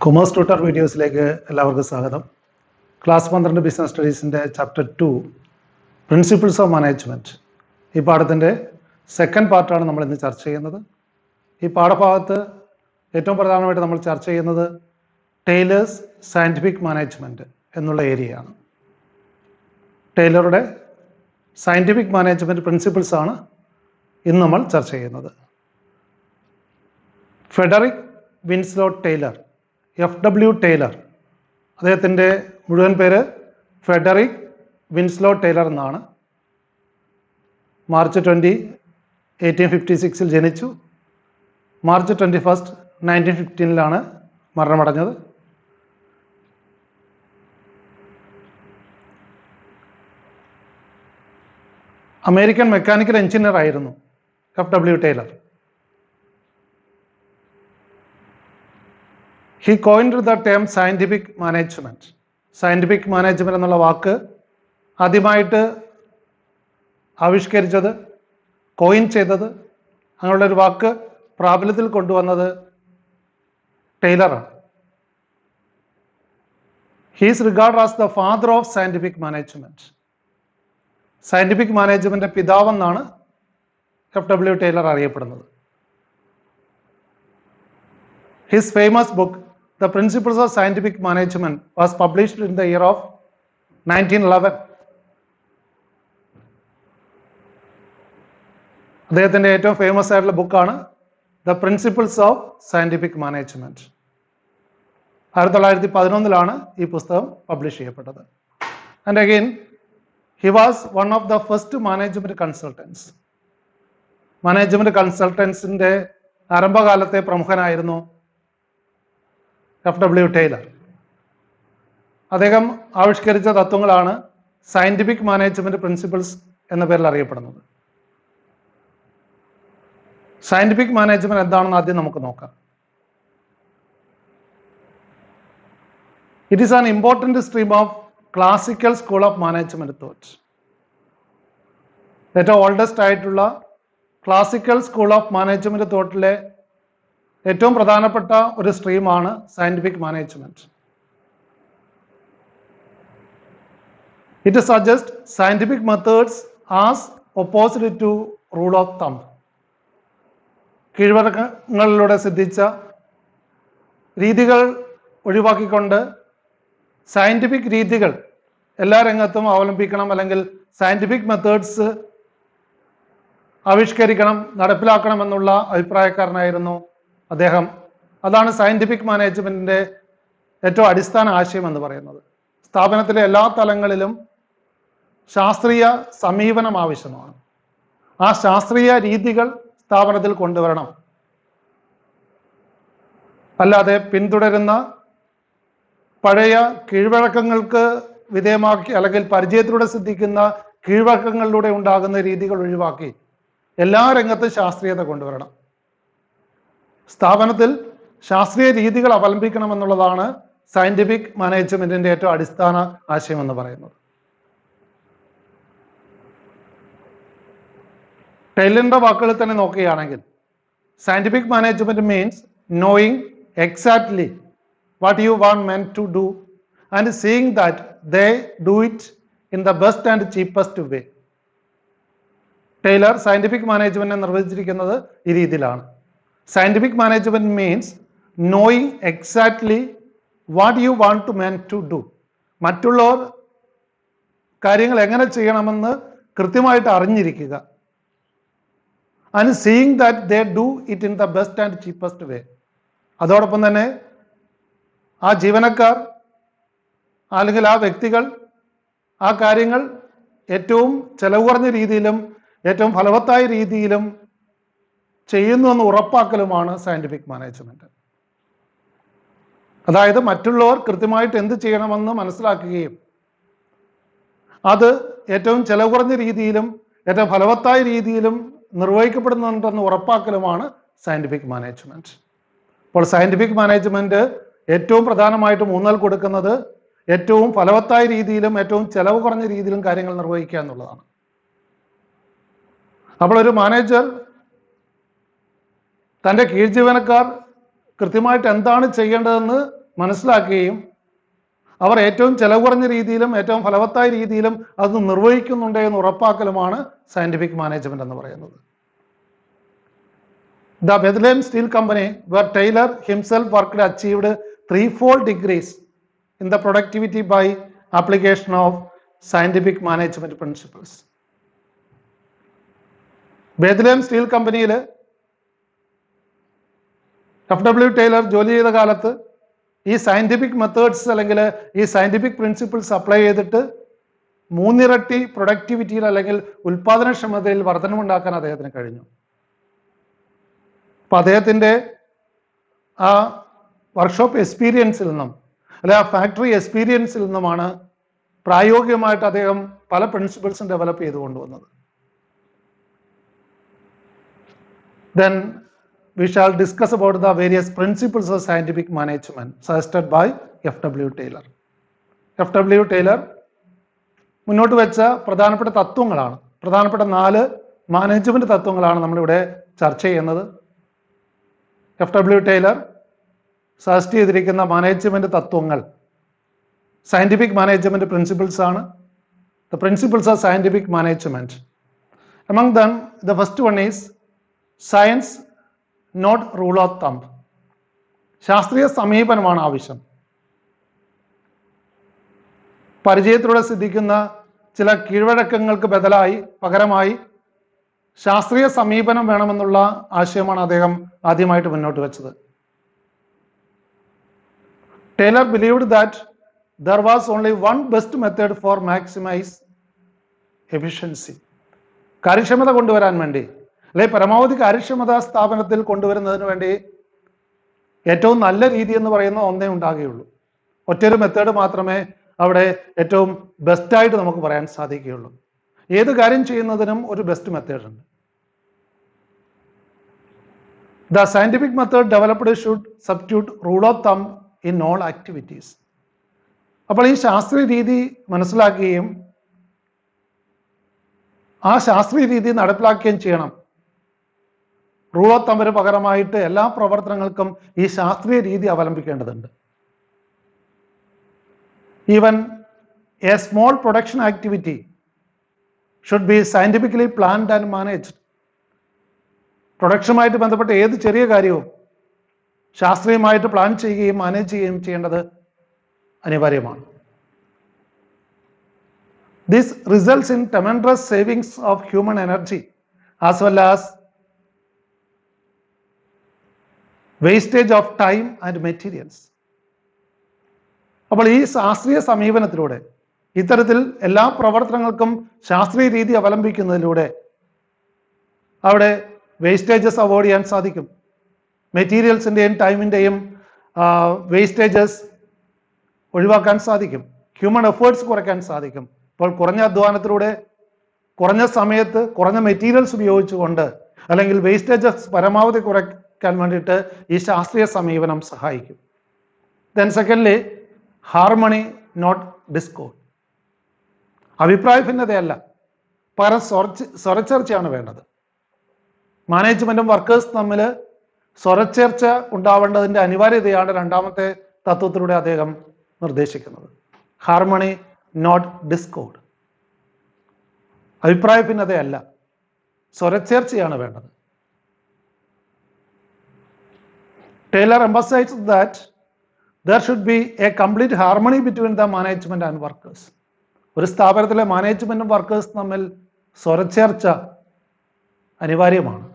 Commerce tutor വീഡിയോസിലേക്ക് എല്ലാവർക്കും സ്വാഗതം. ക്ലാസ് 12 ബിസിനസ് സ്റ്റഡീസിൻ്റെ ചാപ്റ്റർ 2 പ്രിൻസിപ്പിൾസ് ഓഫ് മാനേജ്മെൻറ്റ്. ഈ പാഠത്തിൻ്റെ സെക്കൻഡ് പാർട്ടാണ് നമ്മൾ ഇന്ന് ചർച്ച ചെയ്യുന്നത്. ഈ പാഠഭാഗത്ത് ഏറ്റവും പ്രധാനമായിട്ട് നമ്മൾ ചർച്ച ചെയ്യുന്നത് ടൈലേഴ്സ് സയൻറ്റിഫിക് മാനേജ്മെൻറ്റ് എന്നുള്ള ഏരിയയാണ്. ടൈലറുടെ സയൻറ്റിഫിക് മാനേജ്മെൻറ്റ് പ്രിൻസിപ്പിൾസാണ് ഇന്ന് നമ്മൾ ചർച്ച ചെയ്യുന്നത്. Frederick Winslow Taylor, FW Taylor, അദ്ദേഹത്തിൻ്റെ മുഴുവൻ പേര് ഫെഡറിക് വിൻസ്ലോ ടൈലർ എന്നാണ്. മാർച്ച് 20, 1856 ജനിച്ചു. മാർച്ച് 21, 1915 മരണമടഞ്ഞത്. അമേരിക്കൻ മെക്കാനിക്കൽ എഞ്ചിനീയർ ആയിരുന്നു FW Taylor. He coined the term scientific management. Scientific management എന്നുള്ള വാക്ക് ആദ്യമായിട്ട് ആവിഷ്കരിച്ചത്, കോയിൻ ചെയ്തത്, അങ്ങനെയുള്ള ഒരു വാക്ക് പ്രാബല്യത്തിൽ കൊണ്ടുവന്നത് ടൈലറാണ്. He is regarded as the father of scientific management. Scientific മാനേജ്മെൻറ്റിൻ്റെ പിതാവെന്നാണ് FW ടൈലർ അറിയപ്പെടുന്നത്. His famous book The Principles of Scientific Management was published in the year of 1911. അദ്ദേഹത്തിൻ്റെ ഏറ്റവും ഫേമസ് ആയിട്ടുള്ള ബുക്കാണ് the principles of scientific management. 1911 ഈ പുസ്തകം publish ചെയ്യപ്പെട്ടത്. And again he was one of the first management consultants. Management കൺസൾട്ടൻസിൻ്റെ ആരംഭകാലത്തെ പ്രമുഖനായിരുന്നു FW ടൈലർ. അദ്ദേഹം ആവിഷ്കരിച്ച തത്വങ്ങളാണ് സയൻറ്റിഫിക് മാനേജ്മെൻറ്റ് പ്രിൻസിപ്പിൾസ് എന്ന പേരിൽ അറിയപ്പെടുന്നത്. സയൻറ്റിഫിക് മാനേജ്മെൻറ്റ് എന്താണെന്ന് ആദ്യം നമുക്ക് നോക്കാം. It is an important stream of classical school of management thought. ഏറ്റവും ഓൾഡസ്റ്റ് ആയിട്ടുള്ള ക്ലാസിക്കൽ സ്കൂൾ ഓഫ് മാനേജ്മെൻറ്റ് തോട്ടിലെ ഏറ്റവും പ്രധാനപ്പെട്ട ഒരു സ്ട്രീമാണ് scientific management. It suggest scientific methods as opposite to rule of thumb. കീഴ്വഴക്കങ്ങളിലൂടെ സിദ്ധിച്ച രീതികൾ ഒഴിവാക്കിക്കൊണ്ട് സയൻറ്റിഫിക് രീതികൾ എല്ലാ രംഗത്തും അവലംബിക്കണം, അല്ലെങ്കിൽ സയൻറ്റിഫിക് മെത്തേഡ്സ് ആവിഷ്കരിക്കണം, നടപ്പിലാക്കണം എന്നുള്ള അഭിപ്രായക്കാരനായിരുന്നു അദ്ദേഹം. അതാണ് സയൻറ്റിഫിക് മാനേജ്മെൻറ്റിൻ്റെ ഏറ്റവും അടിസ്ഥാന ആശയം എന്ന് പറയുന്നത്. സ്ഥാപനത്തിലെ എല്ലാ തലങ്ങളിലും ശാസ്ത്രീയ സമീപനം ആവശ്യമാണ്. ആ ശാസ്ത്രീയ രീതികൾ സ്ഥാപനത്തിൽ കൊണ്ടുവരണം. അല്ലാതെ പിന്തുടരുന്ന പഴയ കീഴ്വഴക്കങ്ങൾക്ക് വിധേയമാക്കി, അല്ലെങ്കിൽ പരിചയത്തിലൂടെ സിദ്ധിക്കുന്ന കീഴ്വഴക്കങ്ങളിലൂടെ ഉണ്ടാകുന്ന രീതികൾ ഒഴിവാക്കി എല്ലാ രംഗത്തും ശാസ്ത്രീയത കൊണ്ടുവരണം. സ്ഥാപനത്തിൽ ശാസ്ത്രീയ രീതികൾ അവലംബിക്കണമെന്നുള്ളതാണ് സയൻറ്റിഫിക് മാനേജ്മെൻറ്റിൻ്റെ ഏറ്റവും അടിസ്ഥാന ആശയം എന്ന് പറയുന്നത്. ടൈലറിൻ്റെ വാക്കുകളിൽ തന്നെ നോക്കുകയാണെങ്കിൽ scientific management means knowing exactly what you want men to do and seeing that they do it in the best and cheapest way. Taylor scientific മാനേജ്മെൻറ്റിനെ നിർവചിച്ചിരിക്കുന്നത് ഈ രീതിയിലാണ്. Scientific management means knowing exactly what you want to men to do. മറ്റുള്ളവർ കാര്യങ്ങൾ എങ്ങനെ ചെയ്യണമെന്ന് കൃത്യമായിട്ട് അറിഞ്ഞിരിക്കുക. And seeing that they do it in the best and cheapest way. അതോടൊപ്പം തന്നെ ആ ജീവനക്കാർ അല്ലെങ്കിൽ ആ വ്യക്തികൾ ആ കാര്യങ്ങൾ ഏറ്റവും ചെലവ് കുറഞ്ഞ രീതിയിലും ഏറ്റവും ഫലവത്തായ രീതിയിലും ചെയ്യുന്നുവെന്ന് ഉറപ്പാക്കലുമാണ് സയൻറ്റിഫിക് മാനേജ്മെൻറ്റ്. അതായത് മറ്റുള്ളവർ കൃത്യമായിട്ട് എന്ത് ചെയ്യണമെന്ന് മനസ്സിലാക്കുകയും അത് ഏറ്റവും ചെലവ് കുറഞ്ഞ രീതിയിലും ഏറ്റവും ഫലവത്തായ രീതിയിലും നിർവഹിക്കപ്പെടുന്നുണ്ടെന്ന് ഉറപ്പാക്കലുമാണ് സയൻറ്റിഫിക് മാനേജ്മെൻറ്റ്. അപ്പോൾ സയൻറ്റിഫിക് മാനേജ്മെൻറ്റ് ഏറ്റവും പ്രധാനമായിട്ട് ഊന്നൽ കൊടുക്കുന്നത് ഏറ്റവും ഫലവത്തായ രീതിയിലും ഏറ്റവും ചെലവ് കുറഞ്ഞ രീതിയിലും കാര്യങ്ങൾ നിർവഹിക്കുക എന്നുള്ളതാണ്. അപ്പോൾ ഒരു മാനേജർ തൻ്റെ കീഴ്ജീവനക്കാർ കൃത്യമായിട്ട് എന്താണ് ചെയ്യേണ്ടതെന്ന് മനസ്സിലാക്കുകയും അവർ ഏറ്റവും ചെലവ് കുറഞ്ഞ രീതിയിലും ഏറ്റവും ഫലവത്തായ രീതിയിലും അത് നിർവഹിക്കുന്നുണ്ട് എന്ന് ഉറപ്പാക്കലുമാണ് സയന്റിഫിക് മാനേജ്മെന്റ് എന്ന് പറയുന്നത്. The Bethlehem Steel Company, where Taylor himself worked, achieved threefold degrees in the productivity by application of scientific management principles. Bethlehem steel കമ്പനിയിൽ FW ടൈലർ ജോലി ചെയ്ത കാലത്ത് ഈ സയന്റിഫിക് മെത്തേഡ്സ് അല്ലെങ്കിൽ ഈ സയന്റിഫിക് പ്രിൻസിപ്പിൾസ് അപ്ലൈ ചെയ്തിട്ട് 3 ഇരട്ടി പ്രൊഡക്ടിവിറ്റിയിൽ അല്ലെങ്കിൽ ഉൽപാദനക്ഷമതയിൽ വർധനമുണ്ടാക്കാൻ അദ്ദേഹത്തിന് കഴിഞ്ഞു. അപ്പൊ അദ്ദേഹത്തിന്റെ ആ വർക്ക്ഷോപ്പ് എക്സ്പീരിയൻസിൽ നിന്നും അല്ലെ ആ ഫാക്ടറി എക്സ്പീരിയൻസിൽ നിന്നുമാണ് പ്രായോഗികമായിട്ട് അദ്ദേഹം പല പ്രിൻസിപ്പിൾസും ഡെവലപ്പ് ചെയ്തു കൊണ്ടുവന്നത്. Then we shall discuss about the various principles of scientific management suggested by FW Taylor. FW Taylor മുന്നോട്ട് വെച്ച പ്രധാനപ്പെട്ട തത്വങ്ങളാണ്, പ്രധാനപ്പെട്ട 4 മാനേജ്മെന്റ് തത്വങ്ങളാണ് നമ്മളിവിടെ ചർച്ച ചെയ്യുന്നത്. FW Taylor സജസ്റ്റ് ചെയ്തിരിക്കുന്ന മാനേജ്മെന്റ് തത്വങ്ങൾ സയന്റിഫിക് മാനേജ്മെന്റ് പ്രിൻസിപ്പിൾസ് ആണ്. The principles of scientific management. Among them, the first one is science not rule of thumb. ശാസ്ത്രീയ സമീപനമാണ് ആവശ്യം. പരിചയത്തിലൂടെ സിദ്ധിക്കുന്ന ചില കീഴ്വഴക്കങ്ങൾക്ക് പകരമായി ശാസ്ത്രീയ സമീപനം വേണമെന്നുള്ള ആശയമാണ് അദ്ദേഹം ആദ്യമായിട്ട് മുന്നോട്ട് വെച്ചത്. Taylor believed that there was only one best method for maximize efficiency. കാര്യക്ഷമത കൊണ്ടുവരാൻ വേണ്ടി അല്ലെ പരമാവധി കാര്യക്ഷമത സ്ഥാപനത്തിൽ കൊണ്ടുവരുന്നതിന് വേണ്ടി ഏറ്റവും നല്ല രീതി എന്ന് പറയുന്ന ഒന്നേ ഉണ്ടാകുകയുള്ളൂ. ഒറ്റൊരു മെത്തേഡ് മാത്രമേ അവിടെ ഏറ്റവും ബെസ്റ്റായിട്ട് നമുക്ക് പറയാൻ സാധിക്കുകയുള്ളൂ. ഏത് കാര്യം ചെയ്യുന്നതിനും ഒരു ബെസ്റ്റ് മെത്തേഡ് ഉണ്ട്. The scientific method developed should substitute rule of thumb in all activities. അപ്പോൾ ഈ ശാസ്ത്രീയ രീതി മനസ്സിലാക്കുകയും ആ ശാസ്ത്രീയ രീതി നടപ്പിലാക്കുകയും ചെയ്യണം. റൂൾ ഓഫ് തമ്പിന് പകരമായിട്ട് എല്ലാ പ്രവർത്തനങ്ങൾക്കും ഈ ശാസ്ത്രീയ രീതി അവലംബിക്കേണ്ടതുണ്ട്. Even a small production activity should be scientifically planned and managed. പ്രൊഡക്ഷനുമായിട്ട് ബന്ധപ്പെട്ട ഏത് ചെറിയ കാര്യവും ശാസ്ത്രീയമായിട്ട് പ്ലാൻ ചെയ്യുകയും മാനേജ് ചെയ്യുകയും ചെയ്യേണ്ടത് അനിവാര്യമാണ്. This results in tremendous savings of human energy as well as wastage of time and materials. അപ്പോൾ ഈ ശാസ്ത്രീയ സമീപനത്തിലൂടെ ഇത്തരത്തിൽ എല്ലാ പ്രവർത്തനങ്ങൾക്കും ശാസ്ത്രീയ രീതി അവലംബിക്കുന്നതിലൂടെ അവിടെ വേസ്റ്റേജസ് അവോയ്ഡ് ചെയ്യാൻ സാധിക്കും. മെറ്റീരിയൽസിൻ്റെയും ടൈമിൻ്റെയും വേസ്റ്റേജസ് ഒഴിവാക്കാൻ സാധിക്കും. ഹ്യൂമൻ എഫേർട്സ് കുറയ്ക്കാൻ സാധിക്കും. അപ്പോൾ കുറഞ്ഞ അധ്വാനത്തിലൂടെ കുറഞ്ഞ സമയത്ത് കുറഞ്ഞ മെറ്റീരിയൽസ് ഉപയോഗിച്ചുകൊണ്ട് അല്ലെങ്കിൽ വേസ്റ്റേജസ് പരമാവധി കുറയ്ക്കാൻ വേണ്ടിയിട്ട് ഈ ശാസ്ത്രീയ സമീപനം സഹായിക്കും. Then secondly harmony not discord. അഭിപ്രായ ഭിന്നതയല്ല, പകരം സ്വരച്ചേർച്ചയാണ് വേണ്ടത്. മാനേജ്മെന്റും വർക്കേഴ്സ് തമ്മിൽ സ്വരച്ചേർച്ച ഉണ്ടാവേണ്ടതിന്റെ അനിവാര്യതയാണ് രണ്ടാമത്തെ തത്വത്തിലൂടെ അദ്ദേഹം നിർദ്ദേശിക്കുന്നത്. Harmony not discord. അഭിപ്രായ ഭിന്നതയല്ല, സ്വരച്ചേർച്ചയാണ് വേണ്ടത്. Taylor emphasized that there should be a complete harmony between the management and workers. ഒരു സ്ഥാപനത്തിലെ മാനേജ്മെന്റും വർക്കേഴ്സ് തമ്മിൽ സ്വരച്ചേർച്ച അനിവാര്യമാണ്.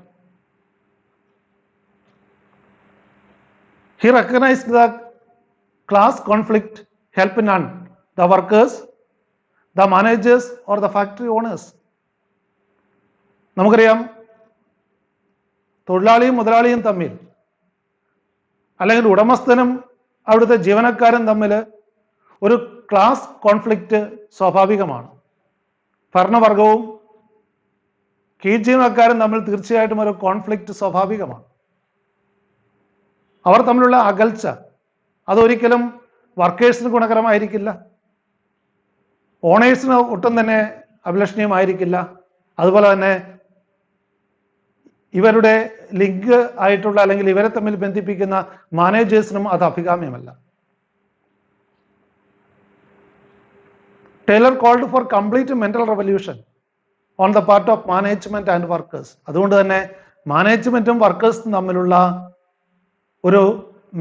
He recognized the class conflict help none, the workers, the managers or the factory owners. നമുക്കറിയാം, തൊഴിലാളിയും മുതലാളിയും തമ്മിൽ അല്ലെങ്കിൽ ഉടമസ്ഥനും അവിടുത്തെ ജീവനക്കാരും തമ്മിൽ ഒരു ക്ലാസ് കോൺഫ്ലിക്റ്റ് സ്വാഭാവികമാണ്. ഭരണവർഗവും കീഴ് ജീവനക്കാരും തമ്മിൽ തീർച്ചയായിട്ടും ഒരു കോൺഫ്ലിക്റ്റ് സ്വാഭാവികമാണ്. അവർ തമ്മിലുള്ള അകൽച്ച അതൊരിക്കലും വർക്കേഴ്സിന് ഗുണകരമായിരിക്കില്ല, ഓണേഴ്സിന് ഒട്ടും തന്നെ അഭിലഷണീയമായിരിക്കില്ല. അതുപോലെ തന്നെ ഇവരുടെ ലിങ്ക് ആയിട്ടുള്ള അല്ലെങ്കിൽ ഇവരെ തമ്മിൽ ബന്ധിപ്പിക്കുന്ന മാനേജേഴ്സിനും അത് അഭികാമ്യമല്ല. Taylor called for complete mental revolution on the part of management and workers. അതുകൊണ്ട് തന്നെ മാനേജ്മെന്റും വർക്കേഴ്സും തമ്മിലുള്ള ഒരു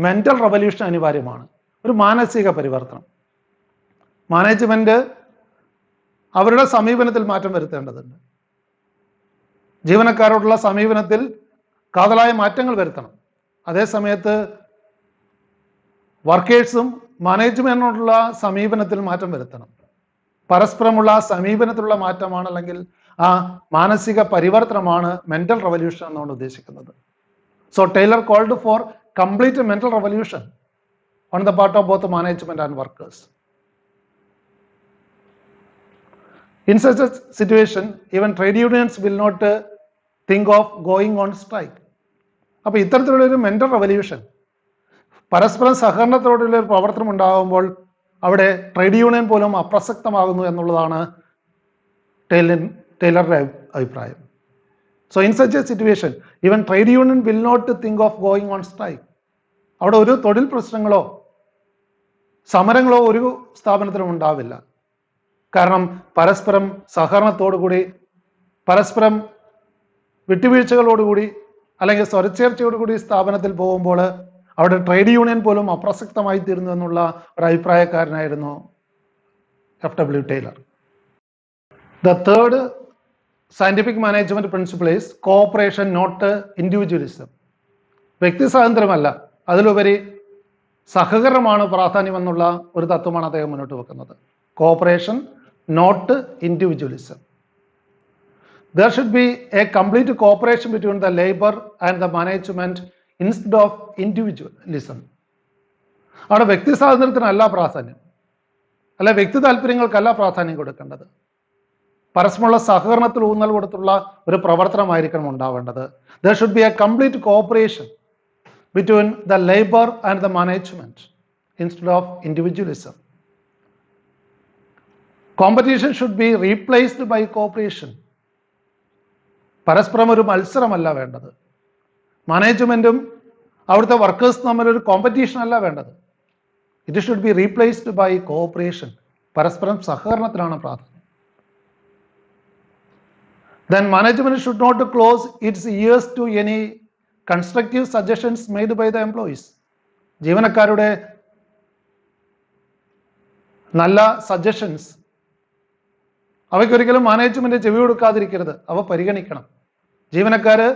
മെന്റൽ റവല്യൂഷൻ അനിവാര്യമാണ്, ഒരു മാനസിക പരിവർത്തനം. മാനേജ്മെന്റ് അവരുടെ സമീപനത്തിൽ മാറ്റം വരുത്തേണ്ടതുണ്ട്. ജീവനക്കാരോടുള്ള സമീപനത്തിൽ കാതലായ മാറ്റങ്ങൾ വരുത്തണം. അതേ സമയത്ത് വർക്കേഴ്സും മാനേജ്മെന്റിനോടുള്ള സമീപനത്തിൽ മാറ്റം വരുത്തണം. പരസ്പരമുള്ള സമീപനത്തിലുള്ള മാറ്റമാണ്, അല്ലെങ്കിൽ ആ മാനസിക പരിവർത്തനമാണ് മെന്റൽ റവല്യൂഷൻ എന്നാണ് ഉദ്ദേശിക്കുന്നത്. So Taylor called for complete mental revolution on the part of both management and workers. In such a situation, even trade unions will not think of going on strike. അപ്പോൾ ഇത്തരത്തിലുള്ളൊരു mental revolution, പരസ്പരം സഹകരണത്തോടുള്ള ഒരു പ്രവർത്തനം ഉണ്ടാകുമ്പോൾ അവിടെ trade union പോലും അപ്രസക്തമാകുന്നു എന്നുള്ളതാണ് ടൈലറുടെ അഭിപ്രായം. So in such a situation even trade union will not think of going on strike. അവിടെ ഒരു തൊഴിൽ പ്രശ്നങ്ങളോ സമരങ്ങളോ ഒരു സ്ഥാപനത്തിലും ഉണ്ടാവില്ല. കാരണം പരസ്പരം സഹകരണത്തോടുകൂടി, പരസ്പരം വിട്ടുവീഴ്ചകളോടുകൂടി അല്ലെങ്കിൽ സ്വരച്ചേർച്ചയോടുകൂടി സ്ഥാപനത്തിൽ പോകുമ്പോൾ അവിടെ ട്രേഡ് യൂണിയൻ പോലും അപ്രസക്തമായി തീരുന്നു എന്നുള്ള ഒരു അഭിപ്രായക്കാരനായിരുന്നു FW Taylor. The third scientific management principle is cooperation, not individualism. വ്യക്തി സ്വാതന്ത്ര്യമല്ല, അതിലുപരി സഹകരണമാണ് പ്രാധാന്യം എന്നുള്ള ഒരു തത്വമാണ് അദ്ദേഹം മുന്നോട്ട് വെക്കുന്നത്. Cooperation, not individualism. There should be a complete cooperation between the labor and the management instead of individualism. അവിടെ വ്യക്തി സ്വാതന്ത്ര്യത്തിനല്ല പ്രാധാന്യം, അല്ല വ്യക്തി താല്പര്യങ്ങൾക്കല്ല പ്രാധാന്യം കൊടുക്കേണ്ടത്. പരസ്പരമുള്ള സഹകരണത്തിൽ ഊന്നൽ കൊടുത്തുള്ള ഒരു പ്രവർത്തനമായിരിക്കണം ഉണ്ടാവേണ്ടത്. There should be a complete cooperation between the labor and the management instead of individualism. Competition should be replaced by cooperation. പരസ്പരം ഒരു മത്സരമല്ല വേണ്ടത്. മാനേജ്മെന്റും അവിടുത്തെ വർക്കേഴ്സും തമ്മിലൊരു കോമ്പറ്റീഷൻ അല്ല വേണ്ടത്. It should be replaced by cooperation. പരസ്പരം സഹകരണത്തിനാണ് പ്രാധാന്യം. Then management should not close its ears to any constructive suggestions made by the employees. ജീവനക്കാരുടെ നല്ല സജഷൻസ് അവയ്ക്കൊരിക്കലും മാനേജ്മെന്റ് ചെവി കൊടുക്കാതിരിക്കരുത്, അവ പരിഗണിക്കണം. ജീവനക്കാര്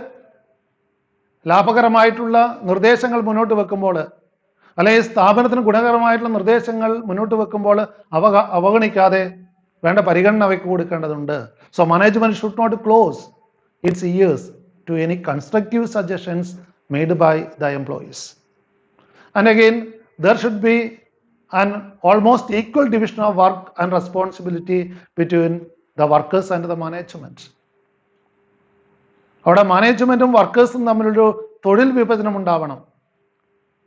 ലാഭകരമായിട്ടുള്ള നിർദ്ദേശങ്ങൾ മുന്നോട്ട് വെക്കുമ്പോൾ, അല്ലെങ്കിൽ സ്ഥാപനത്തിന് ഗുണകരമായിട്ടുള്ള നിർദ്ദേശങ്ങൾ മുന്നോട്ട് വെക്കുമ്പോൾ അവഗണിക്കാതെ വേണ്ട പരിഗണന അവയ്ക്ക് കൊടുക്കേണ്ടതുണ്ട്. So management should not close its ears to any constructive suggestions made by the employees. And again there should be an almost equal division of work and responsibility between the workers and the management. അവിടെ മാനേജ്മെന്റും വർക്കേഴ്സും തമ്മിലൊരു തൊഴിൽ വിഭജനം ഉണ്ടാവണം.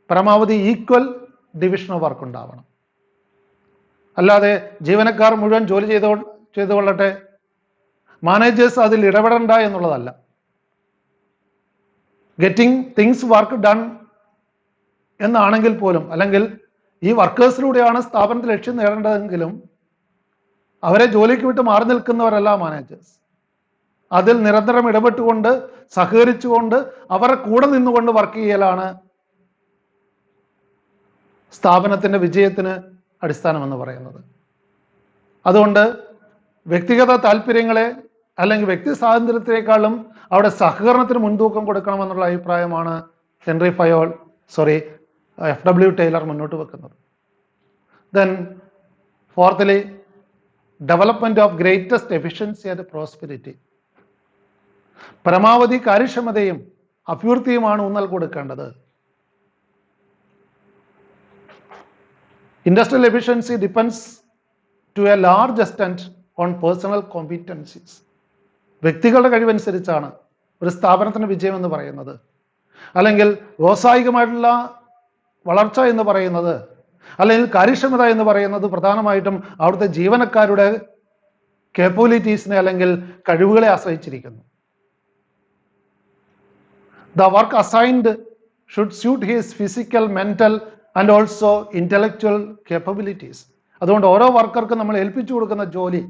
പരമാവധി equal division of work ഉണ്ടാവണം. അല്ലാതെ ജീവനക്കാർ മുഴുവൻ ജോലി ചെയ്തുകൊള്ളട്ടെ, മാനേജേഴ്സ് അതിൽ ഇടപെടണ്ട എന്നുള്ളതല്ല. ഗെറ്റിംഗ് തിങ്സ് വർക്ക് ഡൺ എന്നാണെങ്കിൽ പോലും, അല്ലെങ്കിൽ ഈ വർക്കേഴ്സിലൂടെയാണ് സ്ഥാപനത്തിൽ ലക്ഷ്യം നേടേണ്ടതെങ്കിലും അവരെ ജോലിക്ക് വിട്ട് മാറി നിൽക്കുന്നവരല്ല മാനേജേഴ്സ്. അതിൽ നിരന്തരം ഇടപെട്ടുകൊണ്ട് സഹകരിച്ചുകൊണ്ട് അവരെ കൂടെ നിന്നുകൊണ്ട് വർക്ക് ചെയ്യലാണ് സ്ഥാപനത്തിന്റെ വിജയത്തിന് അടിസ്ഥാനമെന്ന് പറയുന്നത്. അതുകൊണ്ട് വ്യക്തിഗത താല്പര്യങ്ങളെ അല്ലെങ്കിൽ വ്യക്തി സ്വാതന്ത്ര്യത്തെക്കാളും അവിടെ സഹകരണത്തിന് മുൻതൂക്കം കൊടുക്കണമെന്നുള്ള അഭിപ്രായമാണ് FW ടൈലർ മുന്നോട്ട് വെക്കുന്നത്. Then fourthly, development of greatest efficiency and prosperity. പരമാവധി കാര്യക്ഷമതയും അഭിവൃദ്ധിയുമാണ് ഊന്നൽ കൊടുക്കേണ്ടത്. Industrial efficiency depends to a large extent on personal competencies. വ്യക്തികളുടെ കഴിവനുസരിച്ചാണ് ഒരു സ്ഥാപനത്തിന്റെ വിജയം എന്ന് പറയുന്നത്, അല്ലെങ്കിൽ വ്യാവസായികമായിട്ടുള്ള വളർച്ച എന്ന് പറയുന്നത്, അല്ലെങ്കിൽ കാര്യക്ഷമത എന്ന് പറയുന്നത് പ്രധാനമായിട്ടും അവിടുത്തെ ജീവനക്കാരുടെ കേപ്പബിലിറ്റീസിനെ അല്ലെങ്കിൽ കഴിവുകളെ ആശ്രയിച്ചിരിക്കുന്നു. The work assigned should suit his physical, mental and also intellectual capabilities. അതുകൊണ്ട് ഓരോ വർക്കർക്കും നമ്മൾ ഏൽപ്പിച്ചു കൊടുക്കുന്ന ജോലി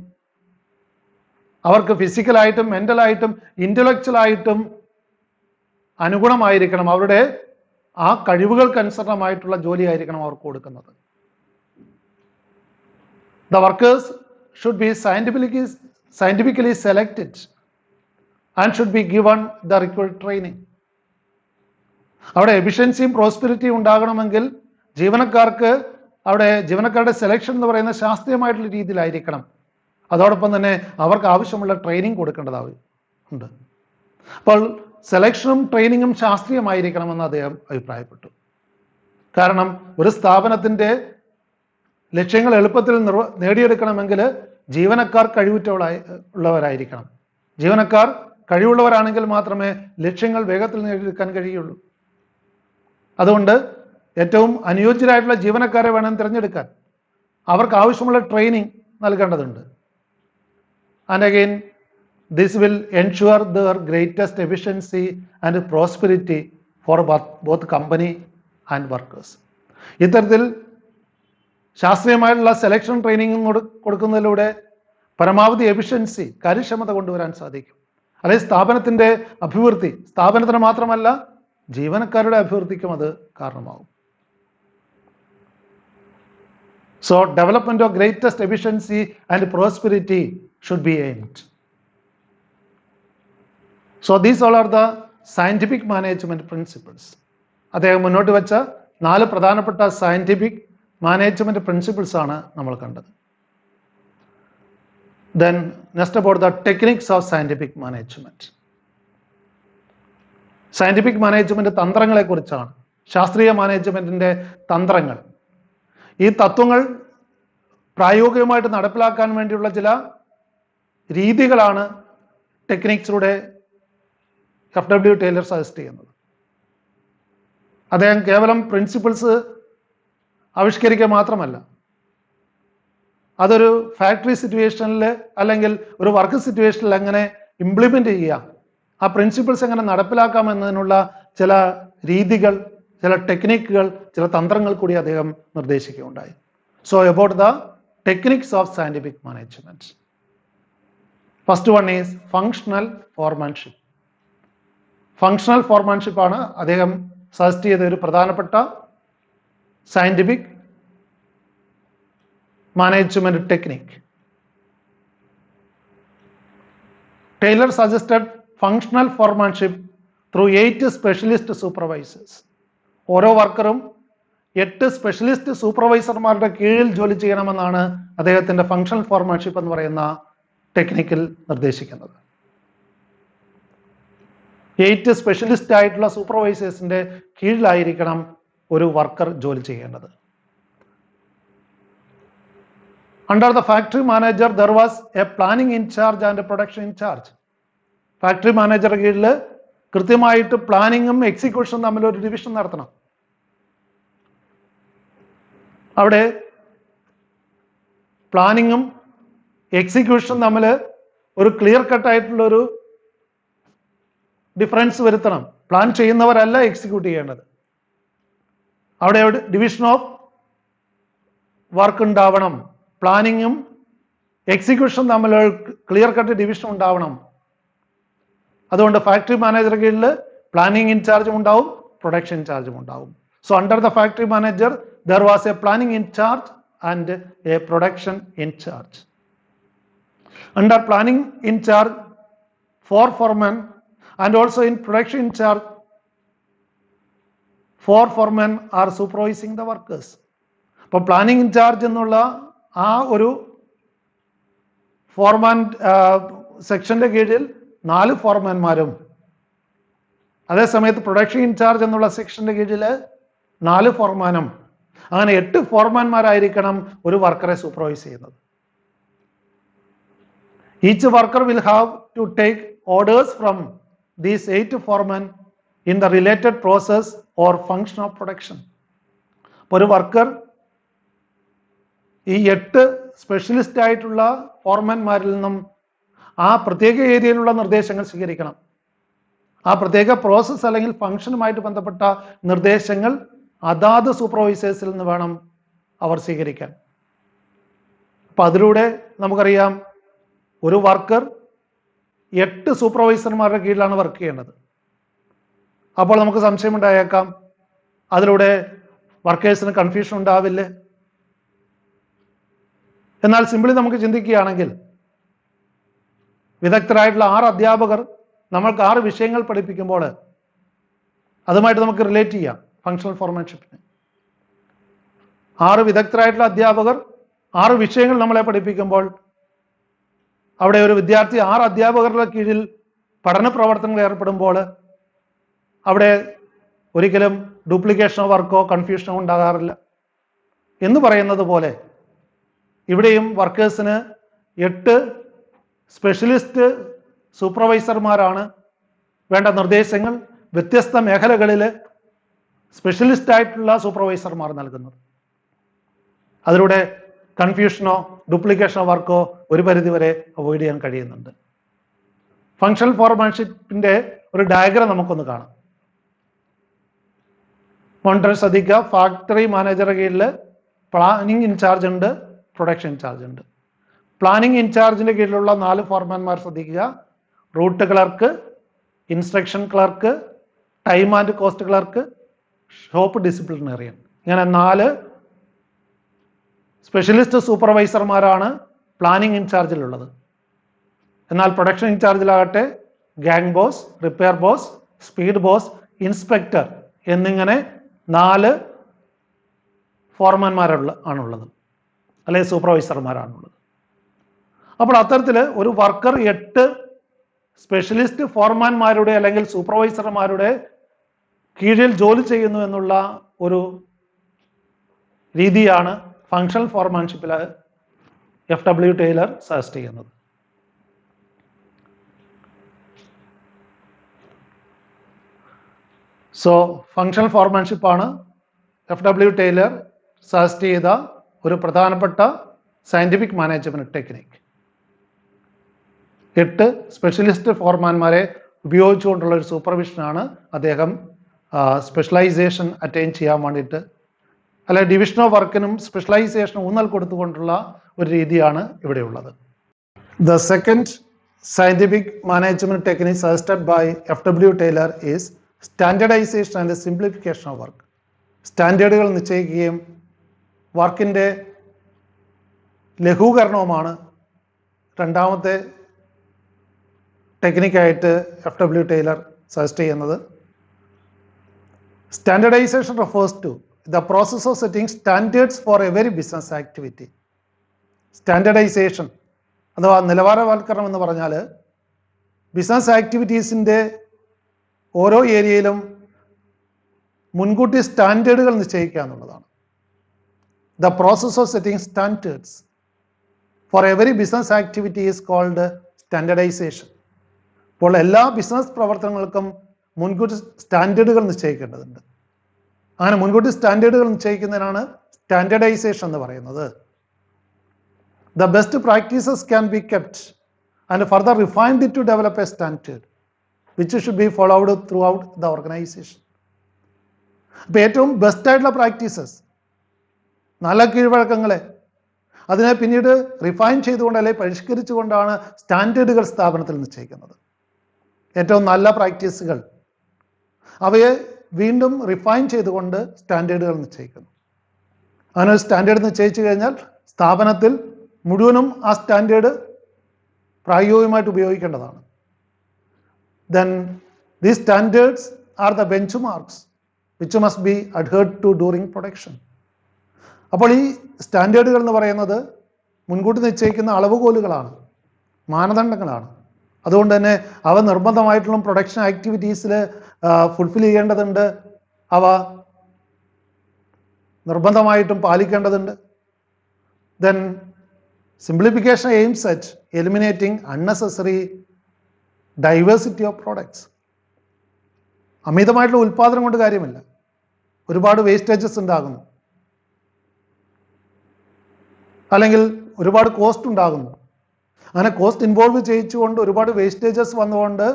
അവർക്ക് ഫിസിക്കലായിട്ടും മെന്റലായിട്ടും ഇന്റലക്ച്വലായിട്ടും അനുഗുണമായിരിക്കണം. അവരുടെ ആ കഴിവുകൾക്കനുസരണമായിട്ടുള്ള ജോലി ആയിരിക്കണം അവർക്ക് കൊടുക്കുന്നത്. The workers should be scientifically selected and should be given the required training. അവിടെ എഫിഷ്യൻസിയും പ്രോസ്പെരിറ്റിയും ഉണ്ടാകണമെങ്കിൽ ജീവനക്കാരുടെ സെലക്ഷൻ എന്ന് പറയുന്ന ശാസ്ത്രീയമായിട്ടുള്ള രീതിയിലായിരിക്കണം. അതോടൊപ്പം തന്നെ അവർക്ക് ആവശ്യമുള്ള ട്രെയിനിങ് കൊടുക്കേണ്ടതാവുണ്ട്. അപ്പോൾ സെലക്ഷനും ട്രെയിനിങ്ങും ശാസ്ത്രീയമായിരിക്കണമെന്ന് അദ്ദേഹം അഭിപ്രായപ്പെട്ടു. കാരണം ഒരു സ്ഥാപനത്തിന്റെ ലക്ഷ്യങ്ങൾ എളുപ്പത്തിൽ നേടിയെടുക്കണമെങ്കിൽ ജീവനക്കാർ ഉള്ളവരായിരിക്കണം. ജീവനക്കാർ കഴിവുള്ളവരാണെങ്കിൽ മാത്രമേ ലക്ഷ്യങ്ങൾ വേഗത്തിൽ നേടിയെടുക്കാൻ കഴിയുള്ളൂ. അതുകൊണ്ട് ഏറ്റവും അനുയോജ്യരായിട്ടുള്ള ജീവനക്കാരെ വേണം തിരഞ്ഞെടുക്കാൻ. അവർക്ക് ആവശ്യമുള്ള ട്രെയിനിങ് നൽകേണ്ടതുണ്ട്. And again this will ensure their greatest efficiency and prosperity for both company and workers. ഇത്തരത്തിൽ ശാസ്ത്രീയമായിട്ടുള്ള സെലക്ഷൻ ട്രെയിനിങ് കൊടുക്കുന്നതിലൂടെ പരമാവധി എഫിഷ്യൻസി, കാര്യക്ഷമത കൊണ്ടുവരാൻ സാധിക്കും. അല്ലെങ്കിൽ സ്ഥാപനത്തിന്റെ അഭിവൃദ്ധി, സ്ഥാപനത്തിന് മാത്രമല്ല ജീവനക്കാരുടെ അഭിവൃദ്ധിക്കും അത് കാരണമാകും. So development of greatest efficiency and prosperity should be aimed. So these all are the scientific management principles. അദ്ദേഹം മുന്നോട്ട് വെച്ച 4 പ്രധാനപ്പെട്ട സയന്റിഫിക് മാനേജ്മെന്റ് പ്രിൻസിപ്പിൾസ് ആണ് നമ്മൾ കണ്ടത്. Then next about the techniques of scientific management. Scientific management തന്ത്രങ്ങളെ കുറിച്ചാണ്, ശാസ്ത്രീയ മാനേജ്മെന്റിന്റെ തന്ത്രങ്ങൾ. ഈ തത്വങ്ങൾ പ്രായോഗികമായിട്ട് നടപ്പിലാക്കാൻ വേണ്ടിയുള്ള ചില രീതികളാണ് ടെക്നിക്സിലൂടെ FW ടൈലർ സജസ്റ്റ് ചെയ്യുന്നത്. അദ്ദേഹം കേവലം പ്രിൻസിപ്പിൾസ് ആവിഷ്കരിക്കുക മാത്രമല്ല, അതൊരു ഫാക്ടറി സിറ്റുവേഷനിൽ അല്ലെങ്കിൽ ഒരു വർക്ക് സിറ്റുവേഷനിൽ എങ്ങനെ ഇംപ്ലിമെന്റ് ചെയ്യാം, ആ പ്രിൻസിപ്പിൾസ് എങ്ങനെ നടപ്പിലാക്കാം എന്നതിനുള്ള ചില രീതികൾ, ചില ടെക്നിക്കുകൾ, ചില തന്ത്രങ്ങൾ കൂടി അദ്ദേഹം നിർദ്ദേശിക്കുകയുണ്ടായി. So about the techniques of scientific management. First one is functional foremanship. Functional foremanship ആണ് അദ്ദേഹം സജസ്റ്റ് ചെയ്ത ഒരു പ്രധാനപ്പെട്ട scientific management technique. Taylor suggested functional foremanship through 8 specialist supervisors. ഓരോ വർക്കറും 8 സ്പെഷ്യലിസ്റ്റ് സൂപ്പർവൈസർമാരുടെ കീഴിൽ ജോലി ചെയ്യണമെന്നാണ് അദ്ദേഹത്തിന്റെ ഫങ്ഷണൽ ഫോർമാൻഷിപ്പ് എന്ന് പറയുന്ന ടെക്നിക്കിൽ നിർദ്ദേശിക്കുന്നത്. 8 സ്പെഷ്യലിസ്റ്റ് ആയിട്ടുള്ള സൂപ്പർവൈസേഴ്സിന്റെ കീഴിലായിരിക്കണം ഒരു വർക്കർ ജോലി ചെയ്യേണ്ടത്. Under the factory manager, there was a planning in charge and a production in charge. Factory മാനേജറുടെ കീഴിൽ കൃത്യമായിട്ട് പ്ലാനിങ്ങും എക്സിക്യൂഷനും തമ്മിൽ ഒരു ഡിവിഷൻ നടത്തണം. അവിടെ പ്ലാനിങ്ങും എക്സിക്യൂഷനും തമ്മിൽ ഒരു ക്ലിയർ കട്ടായിട്ടുള്ള ഒരു ഡിഫറൻസ് വരുത്തണം. പ്ലാൻ ചെയ്യുന്നവരല്ല എക്സിക്യൂട്ട് ചെയ്യേണ്ടത്. അവിടെ ഡിവിഷൻ ഓഫ് വർക്ക് ഉണ്ടാവണം. പ്ലാനിങ്ങും എക്സിക്യൂഷനും തമ്മിൽ ക്ലിയർ കട്ട് ഡിവിഷൻ ഉണ്ടാവണം. അതുകൊണ്ട് ഫാക്ടറി മാനേജറുടെ കീഴിൽ പ്ലാനിങ് ഇൻചാർജും ഉണ്ടാവും, പ്രൊഡക്ഷൻ ഇൻചാർജും ഉണ്ടാവും. So under the factory manager there was a planning in charge and a production in charge. Under planning in charge 4 foremen and also in production in charge 4 foremen are supervising the workers. അപ്പോൾ planning in charge എന്നുള്ള ആ ഒരു ഫോർമാൻ സെക്ഷന്റെ കീഴിൽ 4 ഫോർമാൻമാരും, അതേസമയത്ത് production in charge എന്നുള്ള സെക്ഷന്റെ കീഴിൽ 4 ഫോർമാനും, അങ്ങനെ 8 ഫോർമാൻമാരായിരിക്കണം ഒരു വർക്കറെ സൂപ്പർവൈസ് ചെയ്യുന്നത്. Each worker will have to take orders from these 8 foremen in the related process or function of production. ഒരു വർക്കർ ഈ 8 സ്പെഷ്യലിസ്റ്റ് ആയിട്ടുള്ള ഫോർമാൻമാരിൽ നിന്നും ആ പ്രത്യേക ഏരിയയിലുള്ള നിർദ്ദേശങ്ങൾ സ്വീകരിക്കണം. ആ പ്രത്യേക പ്രോസസ്സ് അല്ലെങ്കിൽ ഫംഗ്ഷനുമായിട്ട് ബന്ധപ്പെട്ട നിർദ്ദേശങ്ങൾ അതാത് സൂപ്പർവൈസേഴ്സിൽ നിന്ന് വേണം അവർ സ്വീകരിക്കാൻ. അപ്പം അതിലൂടെ നമുക്കറിയാം ഒരു വർക്കർ 8 സൂപ്പർവൈസർമാരുടെ കീഴിലാണ് വർക്ക് ചെയ്യേണ്ടത്. അപ്പോൾ നമുക്ക് സംശയമുണ്ടായേക്കാം, അതിലൂടെ വർക്കേഴ്സിന് കൺഫ്യൂഷൻ ഉണ്ടാവില്ലേ? എന്നാൽ സിംപിളി നമുക്ക് ചിന്തിക്കുകയാണെങ്കിൽ വിദഗ്ധരായിട്ടുള്ള 6 അധ്യാപകർ നമ്മൾക്ക് 6 വിഷയങ്ങൾ പഠിപ്പിക്കുമ്പോൾ അതുമായിട്ട് നമുക്ക് റിലേറ്റ് ചെയ്യാം ഫങ്ഷണൽ ഫോർമാൻഷിപ്പിന്. 6 വിദഗ്ധരായിട്ടുള്ള അധ്യാപകർ 6 വിഷയങ്ങൾ നമ്മളെ പഠിപ്പിക്കുമ്പോൾ അവിടെ ഒരു വിദ്യാർത്ഥി 6 അധ്യാപകരുടെ കീഴിൽ പഠന പ്രവർത്തനങ്ങൾ ഏർപ്പെടുമ്പോൾ അവിടെ ഒരിക്കലും ഡ്യൂപ്ലിക്കേഷനോ വർക്കോ കൺഫ്യൂഷനോ ഉണ്ടാകാറില്ല. എന്ന് പറയുന്നത് പോലെ ഇവിടെയും വർക്കേഴ്സിന് 8 സ്പെഷ്യലിസ്റ്റ് സൂപ്പർവൈസർമാരാണ് വേണ്ട നിർദ്ദേശങ്ങൾ വ്യത്യസ്ത മേഖലകളിൽ സ്പെഷ്യലിസ്റ്റ് ആയിട്ടുള്ള സൂപ്പർവൈസർമാർ നൽകുന്നത്. അതിലൂടെ കൺഫ്യൂഷനോ ഡ്യൂപ്ലിക്കേഷനോ വർക്കോ ഒരു പരിധിവരെ അവോയ്ഡ് ചെയ്യാൻ കഴിയുന്നുണ്ട്. ഫങ്ഷണൽ ഫോർമാൻഷിപ്പിന്റെ ഒരു ഡയഗ്രം നമുക്കൊന്ന് കാണാം. മോണിറ്റർ ശ്രദ്ധിക്കുക, ഫാക്ടറി മാനേജറുടെ കീഴിൽ പ്ലാനിംഗ് ഇൻചാർജ് ഉണ്ട്, പ്രൊഡക്ഷൻ ഇൻചാർജ് ഉണ്ട്. പ്ലാനിംഗ് ഇൻചാർജിന്റെ കീഴിലുള്ള 4 ഫോർമാൻമാർ ശ്രദ്ധിക്കുക: route clerk, instruction clerk, time and cost clerk, shop disciplinarian. ഇങ്ങനെ 4 സ്പെഷ്യലിസ്റ്റ് സൂപ്പർവൈസർമാരാണ് പ്ലാനിംഗ് ഇൻചാർജിലുള്ളത്. എന്നാൽ പ്രൊഡക്ഷൻ ഇൻചാർജിലാകട്ടെ gang boss, repair boss, speed boss, inspector എന്നിങ്ങനെ 4 ആണുള്ളത്, അല്ലെങ്കിൽ സൂപ്പർവൈസർമാരാണുള്ളത്. അപ്പോൾ അത്തരത്തിൽ ഒരു വർക്കർ 8 സ്പെഷ്യലിസ്റ്റ് ഫോർമാൻമാരുടെ അല്ലെങ്കിൽ സൂപ്പർവൈസർമാരുടെ കീഴിൽ ജോലി ചെയ്യുന്നു എന്നുള്ള ഒരു രീതിയാണ് ഫങ്ഷണൽ ഫോർമാൻഷിപ്പിൽ FW ടൈലർ സജസ്റ്റ് ചെയ്യുന്നത്. സോ ഫങ്ഷണൽ ഫോർമാൻഷിപ്പാണ് FW ടൈലർ സജസ്റ്റ് ചെയ്ത ഒരു പ്രധാനപ്പെട്ട സയന്റിഫിക് മാനേജ്മെന്റ് ടെക്നിക്. 8 സ്പെഷ്യലിസ്റ്റ് ഫോർമാൻമാരെ ഉപയോഗിച്ചുകൊണ്ടുള്ള ഒരു സൂപ്പർവിഷനാണ് അദ്ദേഹം സ്പെഷ്യലൈസേഷൻ അറ്റൈൻ ചെയ്യാൻ വേണ്ടിയിട്ട്, അല്ലെ ഡിവിഷൻ ഓഫ് വർക്കിനും സ്പെഷ്യലൈസേഷനും ഊന്നൽ കൊടുത്തുകൊണ്ടുള്ള ഒരു രീതിയാണ് ഇവിടെയുള്ളത്. The second scientific management technique suggested by FW Taylor is standardisation and simplification of work. സ്റ്റാൻഡേർഡുകൾ നിശ്ചയിക്കുകയും വർക്കിൻ്റെ ലഘൂകരണവുമാണ് രണ്ടാമത്തെ ടെക്നിക്കായിട്ട് FW ടൈലർ സജസ്റ്റ് ചെയ്യുന്നത്. Standardisation refers to the process of setting standards for every business activity. Standardisation അഥവാ നിലവാരവൽക്കരണം എന്ന് പറഞ്ഞാൽ ബിസിനസ് ആക്ടിവിറ്റീസിൻ്റെ ഓരോ ഏരിയയിലും മുൻകൂട്ടി സ്റ്റാൻഡേർഡുകൾ നിശ്ചയിക്കുക എന്നുള്ളതാണ്. The process of setting standards for every business activity is called standardisation. അപ്പോൾ എല്ലാ ബിസിനസ് പ്രവർത്തനങ്ങൾക്കും മുൻകൂട്ടി സ്റ്റാൻഡേർഡുകൾ നിശ്ചയിക്കേണ്ടതുണ്ട്. അങ്ങനെ മുൻകൂട്ടി സ്റ്റാൻഡേർഡുകൾ നിശ്ചയിക്കുന്നതിനാണ് സ്റ്റാൻഡർഡൈസേഷൻ എന്ന് പറയുന്നത്. The best practices can be kept and further refined to develop a standard which should be followed throughout the organisation. അപ്പോൾ ഏറ്റവും ബെസ്റ്റായിട്ടുള്ള പ്രാക്ടീസസ്, നല്ല കീഴ്വഴക്കങ്ങളെ അതിനെ പിന്നീട് റിഫൈൻ ചെയ്തുകൊണ്ട് അല്ലെങ്കിൽ പരിഷ്കരിച്ചുകൊണ്ടാണ് സ്റ്റാൻഡേർഡുകൾ സ്ഥാപനത്തിൽ നിശ്ചയിക്കുന്നത്. ഏറ്റവും നല്ല പ്രാക്ടീസുകൾ അവയെ വീണ്ടും റിഫൈൻ ചെയ്തുകൊണ്ട് സ്റ്റാൻഡേർഡുകൾ നിശ്ചയിക്കുന്നു. അങ്ങനെ ഒരു സ്റ്റാൻഡേർഡ് നിശ്ചയിച്ചു കഴിഞ്ഞാൽ സ്ഥാപനത്തിൽ മുഴുവനും ആ സ്റ്റാൻഡേർഡ് പ്രായോഗികമായിട്ട് ഉപയോഗിക്കേണ്ടതാണ്. Then these standards are the benchmarks which must be adhered to during production. അപ്പോൾ ഈ സ്റ്റാൻഡേർഡുകൾ എന്ന് പറയുന്നത് മുൻകൂട്ടി നിശ്ചയിക്കുന്ന അളവുകോലുകളാണ്, മാനദണ്ഡങ്ങളാണ്. അതുകൊണ്ട് തന്നെ അവ നിർബന്ധമായിട്ടുള്ള പ്രൊഡക്ഷൻ ആക്ടിവിറ്റീസിൽ ഫുൾഫിൽ ചെയ്യേണ്ടതുണ്ട്, അവ നിർബന്ധമായിട്ടും പാലിക്കേണ്ടതുണ്ട്. Then simplification aims at eliminating unnecessary diversity of products. അമിതമായിട്ടുള്ള ഉൽപ്പാദനം കൊണ്ട് കാര്യമില്ല, ഒരുപാട് വേസ്റ്റേജസ് ഉണ്ടാകുന്നു, അല്ലെങ്കിൽ ഒരുപാട് കോസ്റ്റ് ഉണ്ടാകുന്നു. അങ്ങനെ കോസ്റ്റ് ഇൻവോൾവ് ചെയ്യിച്ചുകൊണ്ട് ഒരുപാട് വേസ്റ്റേജസ് വന്നുകൊണ്ട്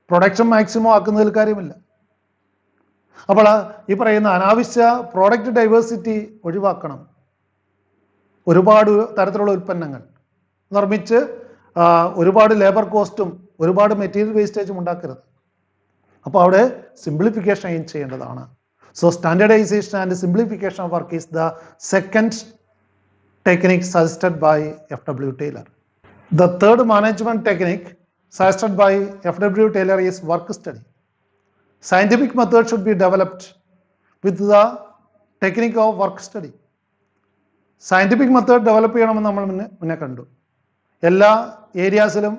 പ്രൊഡക്ഷൻ മാക്സിമം ആക്കുന്നതിൽ കാര്യമില്ല. അപ്പോൾ ഈ പറയുന്ന അനാവശ്യ പ്രോഡക്റ്റ് ഡൈവേഴ്സിറ്റി ഒഴിവാക്കണം. ഒരുപാട് തരത്തിലുള്ള ഉൽപ്പന്നങ്ങൾ നിർമ്മിച്ച് ഒരുപാട് ലേബർ കോസ്റ്റും ഒരുപാട് മെറ്റീരിയൽ വേസ്റ്റേജും ഉണ്ടാക്കരുത്. അപ്പോൾ അവിടെ സിംപ്ലിഫിക്കേഷൻ ചെയ്യേണ്ടതാണ്. So standardisation and simplification of work is the second technique suggested by F.W. Taylor. The third management technique suggested by F.W. Taylor is work study. Scientific method should be developed with the technique of work study. Scientific method develop ചെയ്യണമെന്ന് നമ്മൾ മുന്നേ കണ്ടു. എല്ലാ ഏരിയാസിലും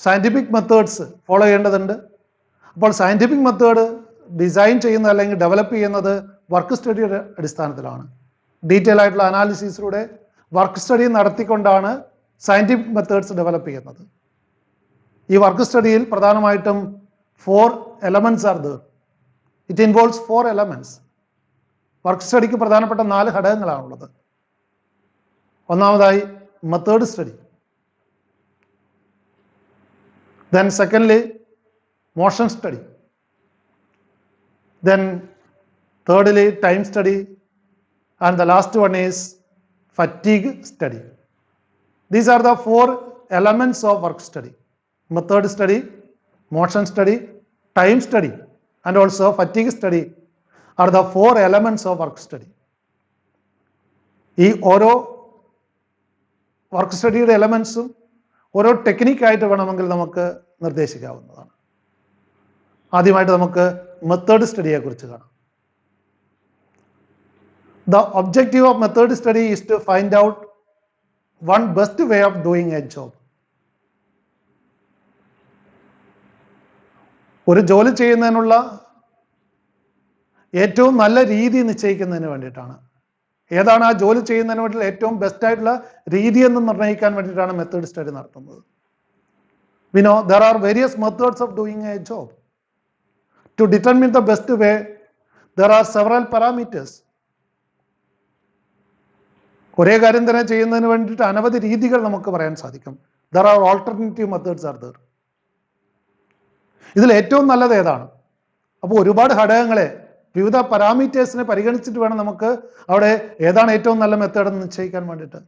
scientific methods follow ചെയ്യേണ്ടതുണ്ട്. അപ്പോൾ scientific method design ചെയ്യുന്നത് അല്ലെങ്കിൽ develop ചെയ്യുന്നത് വർക്ക് സ്റ്റഡിയുടെ അടിസ്ഥാനത്തിലാണ്. ഡീറ്റെയിൽ ആയിട്ടുള്ള അനാലിസിസിലൂടെ വർക്ക് സ്റ്റഡി നടത്തിക്കൊണ്ടാണ് സയൻറ്റിഫിക് മെത്തേഡ്സ് ഡെവലപ്പ് ചെയ്യുന്നത്. ഈ വർക്ക് സ്റ്റഡിയിൽ പ്രധാനമായിട്ടും 4 elements are there. It involves 4 elements. Work സ്റ്റഡിക്ക് പ്രധാനപ്പെട്ട 4 ഘടകങ്ങളാണുള്ളത്. ഒന്നാമതായി method study, then secondly motion study, then thirdly time study, and the last one is fatigue study. These are the 4 elements of work study: method study, motion study, time study, and also fatigue study are the 4 elements of work study. ഈ ഓരോ work സ്റ്റഡിയുടെ എലമെന്റ്സും ഓരോ ടെക്നിക്കായിട്ട് വേണമെങ്കിൽ നമുക്ക് നിർദ്ദേശിക്കാവുന്നതാണ്. ആദ്യമായിട്ട് നമുക്ക് method സ്റ്റഡിയെ കുറിച്ച് കാണാം. The objective of method study is to find out one best way of doing a job. ഒരു ജോലി ചെയ്യുന്നതിനുള്ള ഏറ്റവും നല്ല രീതി നിശ്ചയിക്കുന്നതിന് വേണ്ടിയിട്ടാണ്. ഏതാണ് ആ ജോലി ചെയ്യുന്നതിന് വേണ്ടി ഏറ്റവും ബെസ്റ്റ് ആയിട്ടുള്ള രീതി എന്ന് നിർണ്ണയിക്കാൻ വേണ്ടിയിട്ടാണ് മെത്തേഡ് സ്റ്റഡി നടത്തുന്നത്. We know there are various methods of doing a job. To determine the best way, there are several parameters. ഒരേ കാര്യം തന്നെ ചെയ്യുന്നതിന് വേണ്ടിയിട്ട് അനവധി രീതികൾ നമുക്ക് പറയാൻ സാധിക്കും. There are alternative methods are there. ഇതിൽ ഏറ്റവും നല്ലത് ഏതാണ്? അപ്പോൾ ഒരുപാട് ഘടകങ്ങളെ വിവിധ പാരാമീറ്റേഴ്സിനെ പരിഗണിച്ചിട്ട് വേണം നമുക്ക് അവിടെ ഏതാണ് ഏറ്റവും നല്ല മെത്തേഡ് എന്ന് നിശ്ചയിക്കാൻ വേണ്ടിയിട്ട്.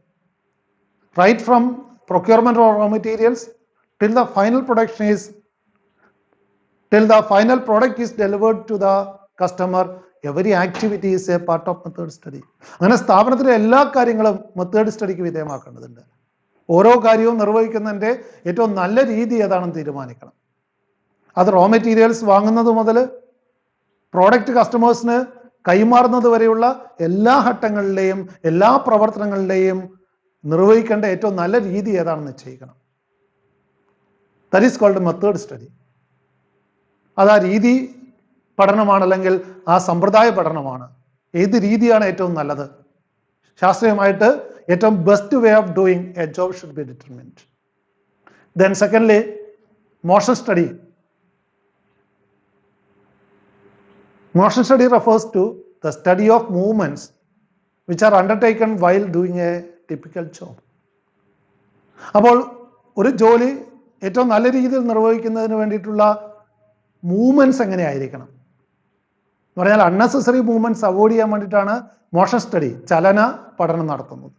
Right from procurement of raw materials till the final product is delivered to the customer, every activity is a part of method study. അങ്ങനെ സ്ഥാപനത്തിലെ എല്ലാ കാര്യങ്ങളും മെത്തേഡ് സ്റ്റഡിക്ക് വിധേയമാക്കേണ്ടതുണ്ട്. ഓരോ കാര്യവും നിർവഹിക്കുന്നതിൻ്റെ ഏറ്റവും നല്ല രീതി ഏതാണെന്ന് തീരുമാനിക്കണം. അത് റോ മെറ്റീരിയൽസ് വാങ്ങുന്നത് മുതൽ പ്രോഡക്റ്റ് കസ്റ്റമേഴ്സിന് കൈമാറുന്നത് വരെയുള്ള എല്ലാ ഘട്ടങ്ങളിലെയും എല്ലാ പ്രവർത്തനങ്ങളിലെയും നിർവഹിക്കേണ്ട ഏറ്റവും നല്ല രീതി ഏതാണെന്ന് നിശ്ചയിക്കണം. That is called method study. അത് ആ രീതി പഠനമാണ്, അല്ലെങ്കിൽ ആ സമ്പ്രദായ പഠനമാണ്. ഏത് രീതിയാണ് ഏറ്റവും നല്ലത്? ശാസ്ത്രീയമായിട്ട് ഏറ്റവും best way of doing A job should be determined. Then secondly motion study. Motion study refers to the study of movements which are undertaken while doing a typical job. അപ്പോൾ ഒരു ജോലി ഏറ്റവും നല്ല രീതിയിൽ നിർവഹിക്കുന്നതിന് വേണ്ടിയിട്ടുള്ള മൂവ്മെന്റ്സ് എങ്ങനെയായിരിക്കണം എന്ന് പറഞ്ഞാൽ അൺനെസസറി മൂവ്മെന്റ്സ് അവോയ്ഡ് ചെയ്യാൻ വേണ്ടിയിട്ടാണ് മോഷൻ സ്റ്റഡി, ചലന പഠനം നടത്തുന്നത്.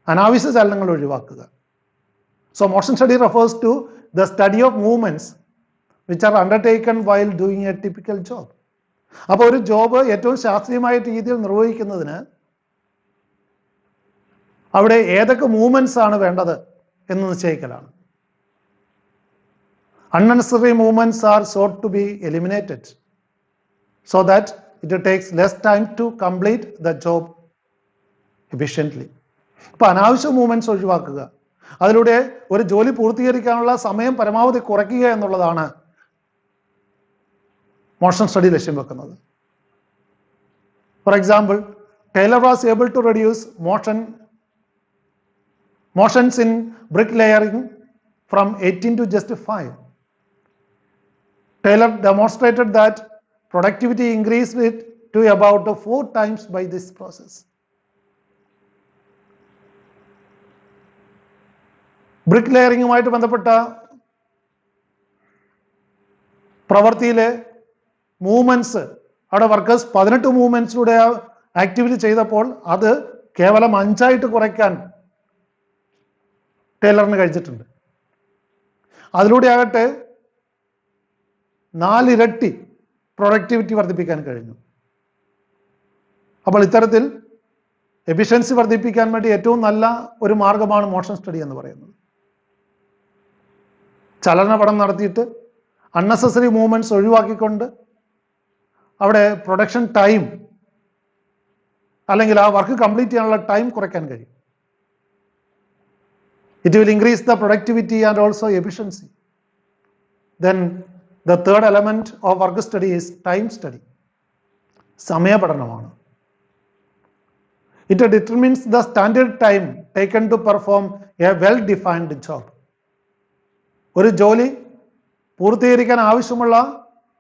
അനാവശ്യ ചലനങ്ങൾ ഒഴിവാക്കുക. So motion study refers to the study of movements which are undertaken while doing a typical job. അപ്പോൾ ഒരു ജോബ് ഏറ്റവും ശാസ്ത്രീയമായ രീതിയിൽ നിർവഹിക്കുന്നതിന് അവിടെ ഏതൊക്കെ മൂവ്മെന്റ്സ് ആണ് വേണ്ടത് എന്ന് നിശ്ചയിക്കലാണ്. Unnecessary movements are sought to be eliminated so that it takes less time to complete the job efficiently. അപ്പോൾ അനാവശ്യ മൂവ്മെന്റ്സ് ഒഴിവാക്കുക, അതിലൂടെ ഒരു ജോലി പൂർത്തീകരിക്കാനുള്ള സമയം പരമാവധി കുറയ്ക്കുക എന്നുള്ളതാണ് മോഷൻ സ്റ്റഡി ലക്ഷ്യം വെക്കുന്നത്. For example, Taylor was able to reduce motions in brick laying from 18 to just 5. Taylor demonstrated that productivity increased it to about 4 times by this process. Brick ലെയറിംഗുമായിട്ട് ബന്ധപ്പെട്ട പ്രവൃത്തിയിലെ മൂവ്മെന്റ്സ്, അവിടെ വർക്കേഴ്സ് 18 മൂവ്മെന്റ്സിലൂടെ activity ചെയ്തപ്പോൾ അത് കേവലം 5 കുറയ്ക്കാൻ ടൈലറിന് കഴിച്ചിട്ടുണ്ട്. അതിലൂടെ ആകട്ടെ 4 ഇരട്ടി പ്രൊഡക്ടിവിറ്റി വർദ്ധിപ്പിക്കാൻ കഴിഞ്ഞു. അപ്പോൾ ഇത്തരത്തിൽ എഫിഷ്യൻസി വർദ്ധിപ്പിക്കാൻ വേണ്ടി ഏറ്റവും നല്ല ഒരു മാർഗമാണ് മോഷൻ സ്റ്റഡി എന്ന് പറയുന്നത്. ചലന പഠനം നടത്തിയിട്ട് അൺനെസസറി മൂവ്മെന്റ്സ് ഒഴിവാക്കിക്കൊണ്ട് അവിടെ പ്രൊഡക്ഷൻ ടൈം അല്ലെങ്കിൽ ആ വർക്ക് കംപ്ലീറ്റ് ചെയ്യാനുള്ള ടൈം കുറയ്ക്കാൻ കഴിയും. It will increase the productivity and also efficiency. Then the third element of work study is time study. സമയപഠനമാണ്. It determines the standard time taken to perform a well defined job. ഒരു ജോലി പൂർത്തീകരിക്കാൻ ആവശ്യമുള്ള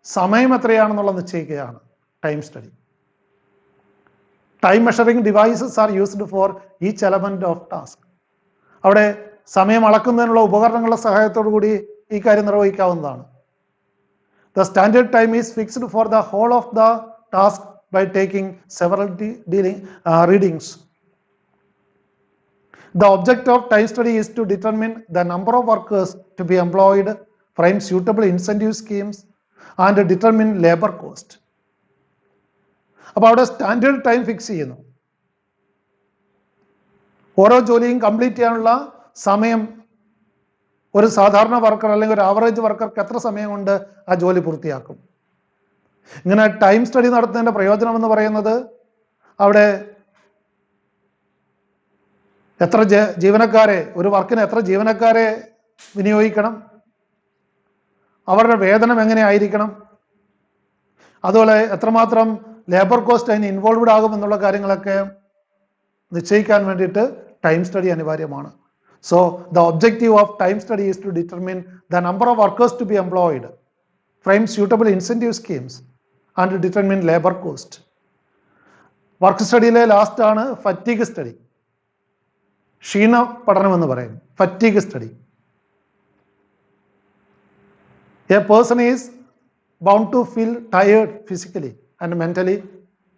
സമയം എത്രയാണെന്നുള്ളത് നിശ്ചയിക്കുകയാണ് time study. Time measuring devices are used for each element of task. അവിടെ സമയം അളക്കുന്നതിനുള്ള ഉപകരണങ്ങളുടെ സഹായത്തോടു കൂടി ഈ കാര്യം നിർവഹിക്കാവുന്നതാണ്. The standard time is fixed for the whole of the task by taking several readings. The object of time study is to determine the number of workers to be employed, frame suitable incentive schemes, and determine labor cost. അപ്പോൾ അവിടെ standard time fix ചെയ്യുന്നു. ഓരോ ജോലിയും complete ചെയ്യാനുള്ള സമയം ഒരു സാധാരണ worker അല്ലെങ്കിൽ ഒരു ആവറേജ് വർക്കർക്ക് എത്ര സമയം കൊണ്ട് ആ ജോലി പൂർത്തിയാക്കും. ഇങ്ങനെ ടൈം സ്റ്റഡി നടത്തുന്നതിന്റെ പ്രയോജനം എന്ന് പറയുന്നത് അവിടെ എത്ര ജീവനക്കാരെ, ഒരു വർക്കിന് എത്ര ജീവനക്കാരെ വിനിയോഗിക്കണം, അവരുടെ വേതനം എങ്ങനെ ആയിരിക്കണം, അതുപോലെ എത്രമാത്രം ലേബർ കോസ്റ്റ് അതിന് ഇൻവോൾവ്ഡ് ആകും എന്നുള്ള കാര്യങ്ങളൊക്കെ നിശ്ചയിക്കാൻ വേണ്ടിയിട്ട് ടൈം സ്റ്റഡി അനിവാര്യമാണ്. So the objective of time study is to determine the number of workers to be employed, frame suitable incentive schemes and determine labour cost. Work സ്റ്റഡിയിലെ ലാസ്റ്റ് ആണ് fatigue study. ക്ഷീണ പഠനം എന്ന് പറയും fatigue study. A person is bound to feel tired physically and mentally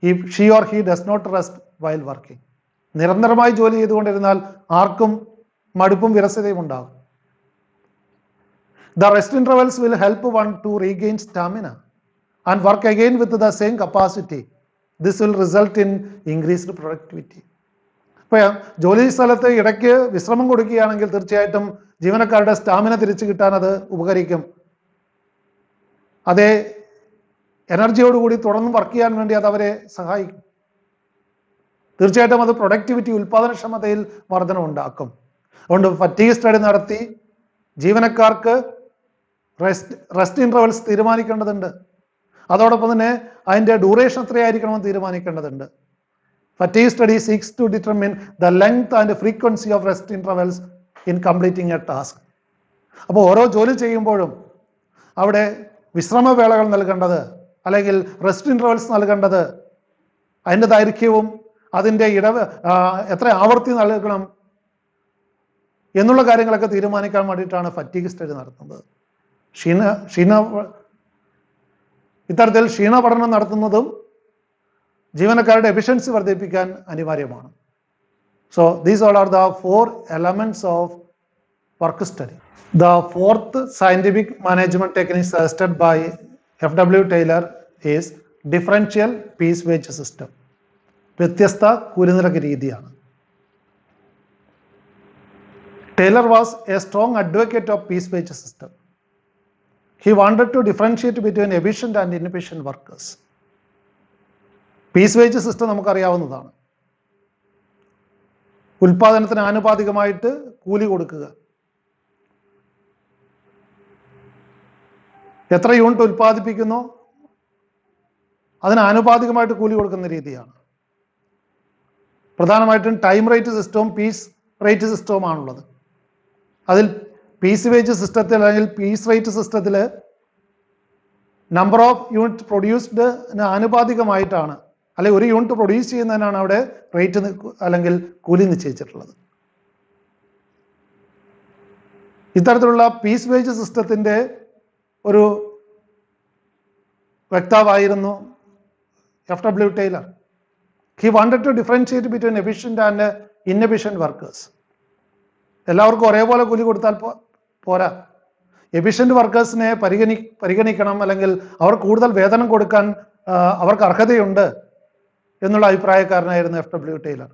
if she or he does not rest while working. നിരന്തരമായി ജോലി ചെയ്തുകൊണ്ടിരുന്നാൽ ആർക്കും മടുപ്പും വിരസതയും ഉണ്ടാകും. The rest intervals will help one to regain stamina and work again with the same capacity. This will result in increased productivity. ഇപ്പോൾ ജോലി സ്ഥലത്ത് ഇടയ്ക്ക് വിശ്രമം കൊടുക്കുകയാണെങ്കിൽ തീർച്ചയായിട്ടും ജീവനക്കാരുടെ സ്റ്റാമിന തിരിച്ചു കിട്ടാൻ അത് ഉപകരിക്കും. അതേ എനർജിയോടുകൂടി തുടർന്ന് വർക്ക് ചെയ്യാൻ വേണ്ടി അത് അവരെ സഹായിക്കും. തീർച്ചയായിട്ടും അത് പ്രൊഡക്ടിവിറ്റി, ഉൽപാദനക്ഷമതയിൽ വർധന ഉണ്ടാക്കും. അതുകൊണ്ട് ഫറ്റീഗ് സ്റ്റഡി നടത്തി ജീവനക്കാർക്ക് റെസ്റ്റ് ഇന്റർവെൽസ് തീരുമാനിക്കേണ്ടതുണ്ട്. അതോടൊപ്പം തന്നെ അതിൻ്റെ ഡ്യൂറേഷൻ എത്രയായിരിക്കണമെന്ന് തീരുമാനിക്കേണ്ടതുണ്ട്. Fatigue study seeks to determine the length and frequency of rest intervals in completing a task. അപ്പോൾ ഓരോ ജോലി ചെയ്യുമ്പോഴും അവിടെ വിശ്രമവേളകൾ നൽകേണ്ടത് അല്ലെങ്കിൽ റെസ്റ്റ് ഇന്റർവെൽസ് നൽകേണ്ടത്, അതിൻ്റെ ദൈർഘ്യവും അതിൻ്റെ എത്ര ആവർത്തി നൽകണം എന്നുള്ള കാര്യങ്ങളൊക്കെ തീരുമാനിക്കാൻ വേണ്ടിയിട്ടാണ് ഫറ്റീഗ് സ്റ്റഡി നടത്തുന്നത്. ഇത്തരത്തിൽ ക്ഷീണ പഠനം നടത്തുന്നതും ജീവനക്കാരുടെ എഫിഷ്യൻസി വർദ്ധിപ്പിക്കാൻ അനിവാര്യമാണ്. So these all are the 4 elements of work study. The fourth scientific management technique suggested by FW Taylor is differential piece wage system. വ്യത്യസ്ത കൂലിനിരക്ക് രീതിയാണ്. Taylor was a strong advocate of piece wage system. He wanted to differentiate between efficient and inefficient workers. Piece wage system നമുക്കറിയാവുന്നതാണ്. ഉൽപാദനത്തിന് ആനുപാതികമായിട്ട് കൂലി കൊടുക്കുക. എത്ര unit ഉൽപ്പാദിപ്പിക്കുന്നോ അതിന് ആനുപാതികമായിട്ട് കൂലി കൊടുക്കുന്ന രീതിയാണ്. പ്രധാനമായിട്ടും ടൈം റേറ്റ് സിസ്റ്റവും പീസ് റേറ്റ് സിസ്റ്റവുമാണുള്ളത്. അതിൽ പീസ് വേജ് സിസ്റ്റത്തിൽ അല്ലെങ്കിൽ പീസ് റേറ്റ് സിസ്റ്റത്തിൽ നമ്പർ ഓഫ് യൂണിറ്റ് പ്രൊഡ്യൂസ്ഡിന് ആനുപാതികമായിട്ടാണ്, അല്ലെങ്കിൽ ഒരു യൂണിറ്റ് പ്രൊഡ്യൂസ് ചെയ്യുന്നതിനാണ് അവിടെ റേറ്റ് അല്ലെങ്കിൽ കൂലി നിശ്ചയിച്ചിട്ടുള്ളത്. ഇത്തരത്തിലുള്ള പീസ് വേജ് സിസ്റ്റത്തിൻ്റെ ഒരു വക്താവായിരുന്നു FW Taylor. He wanted to differentiate between efficient and inefficient workers. എല്ലാവർക്കും ഒരേപോലെ കൂലി കൊടുത്താൽ പോരാ. എഫിഷ്യന്റ് വർക്കേഴ്സിനെ പരിഗണിക്കണം, അല്ലെങ്കിൽ അവർ കൂടുതൽ വേതനം കൊടുക്കാൻ അവർക്ക് അർഹതയുണ്ട് എന്നുള്ള അഭിപ്രായക്കാരനായിരുന്നു FW Taylor.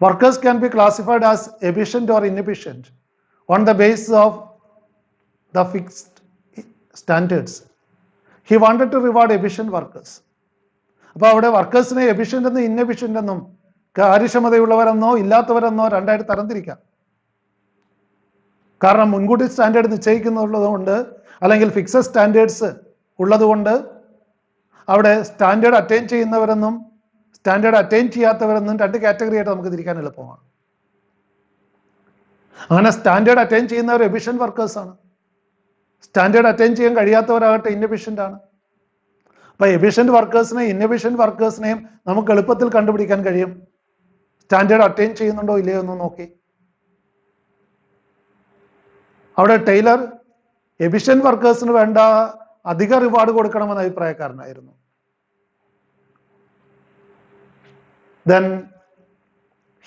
Workers can be classified as efficient or inefficient on the basis of the fixed standards. He wanted to reward efficient workers. അപ്പോൾ അവിടെ വർക്കേഴ്സിനെ എഫിഷ്യന്റ് എന്നും ഇൻഎഫിഷ്യന്റ് എന്നും, കാര്യക്ഷമതയുള്ളവരെന്നോ ഇല്ലാത്തവരെന്നോ രണ്ടായിട്ട് തരംതിരിക്കാം. കാരണം മുൻകൂട്ടി സ്റ്റാൻഡേർഡ് നിശ്ചയിക്കുന്നുള്ളതുകൊണ്ട്, അല്ലെങ്കിൽ ഫിക്സഡ് സ്റ്റാൻഡേർഡ്സ് ഉള്ളതുകൊണ്ട് അവിടെ സ്റ്റാൻഡേർഡ് അറ്റൈൻ ചെയ്യുന്നവരെന്നും സ്റ്റാൻഡേർഡ് അറ്റൈൻ ചെയ്യാത്തവരെന്നും രണ്ട് കാറ്റഗറി ആയിട്ട് നമുക്ക് തിരിക്കാൻ എളുപ്പമാണ്. അങ്ങനെ സ്റ്റാൻഡേർഡ് അറ്റൈൻ ചെയ്യുന്നവർ എഫിഷ്യന്റ് വർക്കേഴ്സാണ്, സ്റ്റാൻഡേർഡ് അറ്റൈൻ ചെയ്യാൻ കഴിയാത്തവരാകട്ടെ ഇൻഎഫിഷ്യന്റ് ആണ്. അപ്പൊ എഫിഷ്യന്റ് വർക്കേഴ്സിനെയും ഇൻഎഫിഷ്യന്റ് വർക്കേഴ്സിനെയും നമുക്ക് എളുപ്പത്തിൽ കണ്ടുപിടിക്കാൻ കഴിയും, സ്റ്റാൻഡേർഡ് അറ്റൈൻ ചെയ്യുന്നുണ്ടോ ഇല്ലയോ എന്ന് നോക്കി. അവിടെ ടൈലർ എഫിഷ്യന്റ് വർക്കേഴ്സിന് വേണ്ട അധിക reward കൊടുക്കണമെന്ന അഭിപ്രായക്കാരനായിരുന്നു. Then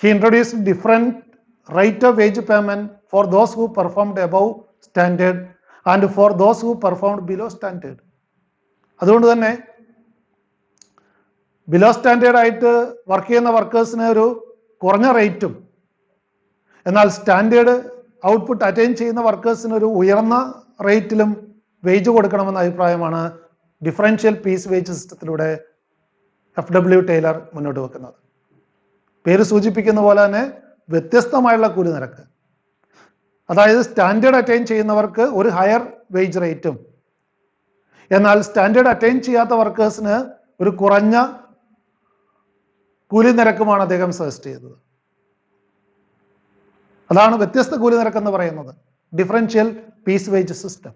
he introduced different rate of wage payment for those who performed above standard and for those who performed below standard. അതുകൊണ്ട് തന്നെ ബിലോ സ്റ്റാൻഡേർഡ് ആയിട്ട് വർക്ക് ചെയ്യുന്ന വർക്കേഴ്സിന് ഒരു കുറഞ്ഞ റേറ്റും, എന്നാൽ സ്റ്റാൻഡേർഡ് ഔട്ട്പുട്ട് അറ്റൈൻ ചെയ്യുന്ന വർക്കേഴ്സിന് ഒരു ഉയർന്ന റേറ്റിലും വേജ് കൊടുക്കണമെന്ന അഭിപ്രായമാണ് ഡിഫറൻഷ്യൽ പീസ് വേജ് സിസ്റ്റത്തിലൂടെ FW ടൈലർ മുന്നോട്ട് വെക്കുന്നത്. പേര് സൂചിപ്പിക്കുന്ന പോലെ തന്നെ വ്യത്യസ്തമായുള്ള കൂലി നിരക്ക്, അതായത് സ്റ്റാൻഡേർഡ് അറ്റൈൻ ചെയ്യുന്നവർക്ക് ഒരു ഹയർ വേജ് റേറ്റും, എന്നാൽ സ്റ്റാൻഡേർഡ് അറ്റൈൻ ചെയ്യാത്ത വർക്കേഴ്സിന് ഒരു കുറഞ്ഞ കൂലി നിരക്കുമാണ് അദ്ദേഹം സജസ്റ്റ് ചെയ്തത്. അതാണ് വ്യത്യസ്ത കൂലി നിരക്കെന്ന് പറയുന്നത്, ഡിഫറൻഷ്യൽ പീസ് വേജ് സിസ്റ്റം.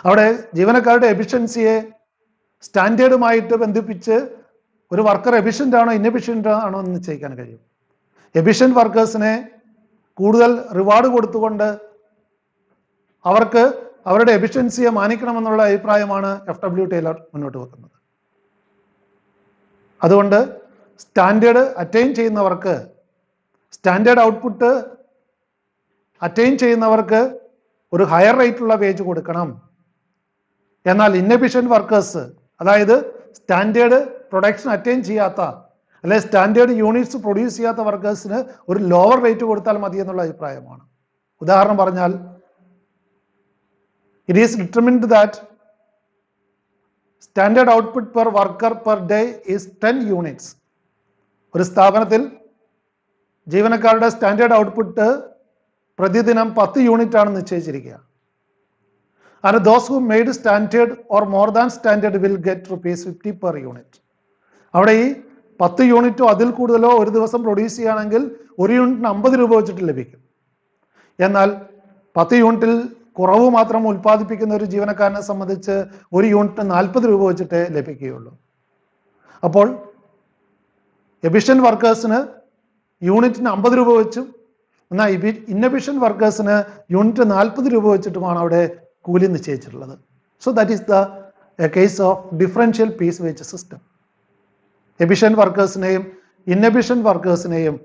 അവിടെ ജീവനക്കാരുടെ എഫിഷ്യൻസിയെ സ്റ്റാൻഡേർഡുമായിട്ട് ബന്ധിപ്പിച്ച് ഒരു വർക്കർ എഫിഷ്യൻ്റ് ആണോ ഇൻഎഫിഷ്യൻ്റ് ആണോ എന്ന് നിശ്ചയിക്കാൻ കഴിയും. എഫിഷ്യൻ്റ് വർക്കേഴ്സിനെ കൂടുതൽ റിവാർഡ് കൊടുത്തുകൊണ്ട് അവർക്ക് അവരുടെ എഫിഷ്യൻസിയെ മാനിക്കണമെന്നുള്ള അഭിപ്രായമാണ് FW ടൈലർ മുന്നോട്ട് വെക്കുന്നത്. അതുകൊണ്ട് സ്റ്റാൻഡേർഡ് അറ്റൈൻ ചെയ്യുന്നവർക്ക്, സ്റ്റാൻഡേർഡ് ഔട്ട്പുട്ട് അറ്റൈൻ ചെയ്യുന്നവർക്ക് ഒരു ഹയർ റേറ്റുള്ള വേജ് കൊടുക്കണം, എന്നാൽ ഇൻഎഫിഷ്യൻ്റ് വർക്കേഴ്സ്, അതായത് സ്റ്റാൻഡേർഡ് പ്രൊഡക്ഷൻ അറ്റൈൻ ചെയ്യാത്ത അല്ലെങ്കിൽ സ്റ്റാൻഡേർഡ് യൂണിറ്റ്സ് പ്രൊഡ്യൂസ് ചെയ്യാത്ത വർക്കേഴ്സിന് ഒരു ലോവർ റേറ്റ് കൊടുത്താൽ മതി എന്നുള്ള അഭിപ്രായമാണ്. ഉദാഹരണം പറഞ്ഞാൽ, it is determined that standard output per worker per day is 10 units. ഒരു സ്ഥാപനത്തിൽ ജീവനക്കാരുടെ സ്റ്റാൻഡേർഡ് ഔട്ട്പുട്ട് പ്രതിദിനം 10 യൂണിറ്റ് ആണ് നിശ്ചയിച്ചിരിക്കുക. And those who made standard or more than standard will get ₹50 per unit. അവിടെ ഈ 10 യൂണിറ്റോ അതിൽ കൂടുതലോ ഒരു ദിവസം പ്രൊഡ്യൂസ് ചെയ്യുകയാണെങ്കിൽ ഒരു യൂണിറ്റിന് 50 രൂപ വെച്ചിട്ട് ലഭിക്കും. എന്നാൽ 10 യൂണിറ്റിൽ കുറവ് മാത്രം ഉൽപ്പാദിപ്പിക്കുന്ന ഒരു ജീവനക്കാരനെ സംബന്ധിച്ച് ഒരു യൂണിറ്റിന് 40 രൂപ വെച്ചിട്ടേ ലഭിക്കുകയുള്ളൂ. അപ്പോൾ എഫിഷ്യന്റ് വർക്കേഴ്സിന് യൂണിറ്റിന് 50 രൂപ വെച്ചും, എന്നാൽ ഇൻഎഫിഷ്യന്റ് വർക്കേഴ്സിന് യൂണിറ്റ് 40 രൂപ വെച്ചിട്ടുമാണ് അവിടെ കൂലി നിശ്ചയിച്ചിട്ടുള്ളത്. So that is the case of differential piece wage system. Efficient വർക്കേഴ്സിനെയും ഇൻഎഫിഷ്യന്റ് വർക്കേഴ്സിനെയും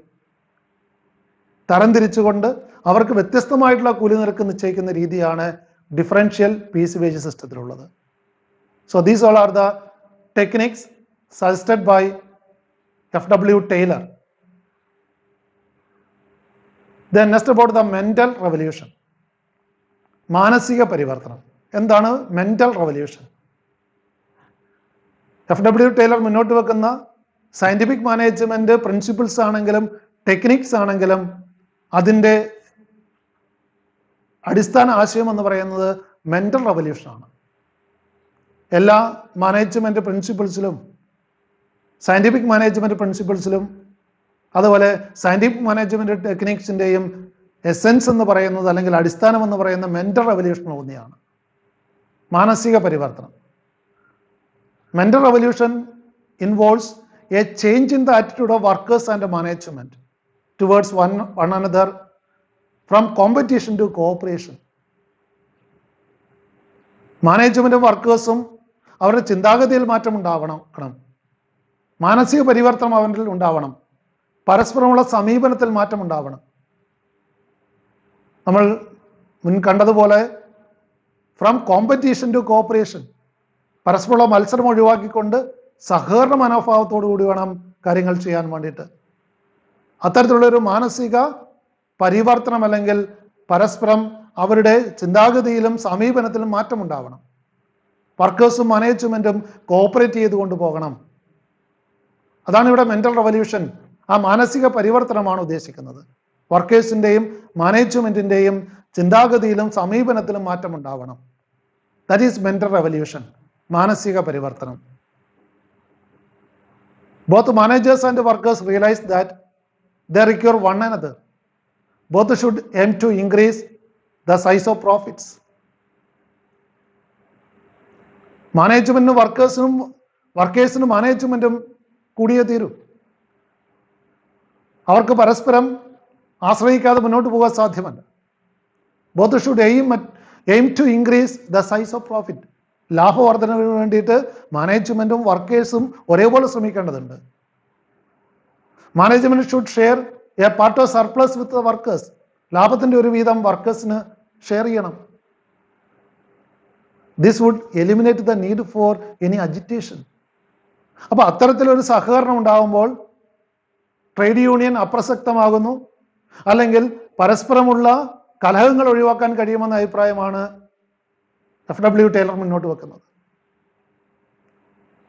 തരംതിരിച്ചുകൊണ്ട് അവർക്ക് വ്യത്യസ്തമായിട്ടുള്ള കൂലി നിരക്ക് നിശ്ചയിക്കുന്ന രീതിയാണ് ഡിഫറൻഷ്യൽ പീസ് വേജ് സിസ്റ്റത്തിലുള്ളത്. So these all are the techniques suggested by FW Taylor. Then next about the mental revolution. മാനസിക പരിവർത്തനം. എന്താണ് മെന്റൽ റവല്യൂഷൻ? FW ടൈലർ മുന്നോട്ട് വെക്കുന്ന സയന്റിഫിക് മാനേജ്മെന്റ് പ്രിൻസിപ്പിൾസ് ആണെങ്കിലും ടെക്നിക്സ് ആണെങ്കിലും അതിൻ്റെ അടിസ്ഥാന ആശയം എന്ന് പറയുന്നത് മെന്റൽ റവല്യൂഷനാണ്. എല്ലാ മാനേജ്മെന്റ് പ്രിൻസിപ്പിൾസിലും, സയന്റിഫിക് മാനേജ്മെന്റ് പ്രിൻസിപ്പിൾസിലും, അതുപോലെ സയന്റിഫിക് മാനേജ്മെന്റ് ടെക്നിക്സിൻ്റെയും എസെൻസ് എന്ന് പറയുന്നത്, അല്ലെങ്കിൽ അടിസ്ഥാനം എന്ന് പറയുന്ന മെന്റൽ റവല്യൂഷൻ ഒന്നെയാണ്, മാനസിക പരിവർത്തനം. Mental revolution involves a change in the attitude of workers and management towards one another from competition to cooperation. മാനേജ്മെന്റും വർക്കേഴ്സും അവരുടെ ചിന്താഗതിയിൽ മാറ്റം ഉണ്ടാവണം. മാനസിക പരിവർത്തനം അവരിൽ ഉണ്ടാവണം. പരസ്പരമുള്ള സമീപനത്തിൽ മാറ്റം ഉണ്ടാവണം. നമ്മൾ മുൻ കണ്ടതുപോലെ ഫ്രം കോമ്പറ്റീഷൻ ടു കോപ്പറേഷൻ, പരസ്പരമുള്ള മത്സരം ഒഴിവാക്കിക്കൊണ്ട് സഹകരണ മനോഭാവത്തോടു കൂടി വേണം കാര്യങ്ങൾ ചെയ്യാൻ വേണ്ടിയിട്ട്. അത്തരത്തിലുള്ളൊരു മാനസിക പരിവർത്തനം അല്ലെങ്കിൽ പരസ്പരം അവരുടെ ചിന്താഗതിയിലും സമീപനത്തിലും മാറ്റമുണ്ടാവണം. വർക്കേഴ്സും മാനേജ്മെന്റും കോപ്പറേറ്റ് ചെയ്തുകൊണ്ട് പോകണം. അതാണ് ഇവിടെ മെന്റൽ റവല്യൂഷൻ, ആ മാനസിക പരിവർത്തനമാണ് ഉദ്ദേശിക്കുന്നത്. വർക്കേഴ്സിന്റെയും മാനേജ്മെന്റിന്റെയും ചിന്താഗതിയിലും സമീപനത്തിലും മാറ്റമുണ്ടാവണം. ദാറ്റ് ഈസ് മെന്റൽ റവല്യൂഷൻ, മാനസിക പരിവർത്തനം. Both managers and workers realize that they require one another. Both should aim to increase the size of profits. മാനേജ്മെന്റിനും വർക്കേഴ്സിനും മാനേജ്മെന്റും കൂടിയേ തീരൂ. അവർക്ക് പരസ്പരം ആശ്രയിക്കാതെ മുന്നോട്ട് പോകാൻ സാധ്യമല്ല. Both should aim to increase the size of profit. ലാഭവർദ്ധനവിന് വേണ്ടിയിട്ട് മാനേജ്മെന്റും വർക്കേഴ്സും ഒരേപോലെ ശ്രമിക്കേണ്ടതുണ്ട്. Management should share a part of surplus with workers. ലാഭത്തിന്റെ ഒരു വീതം വർക്കേഴ്സിന് ഷെയർ ചെയ്യണം. This would eliminate the need for any agitation. അപ്പൊ അത്തരത്തിലൊരു സഹകരണം ഉണ്ടാകുമ്പോൾ ട്രേഡ് യൂണിയൻ അപ്രസക്തമാകുന്നു, അല്ലെങ്കിൽ പരസ്പരമുള്ള കലഹങ്ങൾ ഒഴിവാക്കാൻ കഴിയുമെന്ന അഭിപ്രായമാണ് FW ടൈലർ മുന്നോട്ട് വെക്കുന്നത്.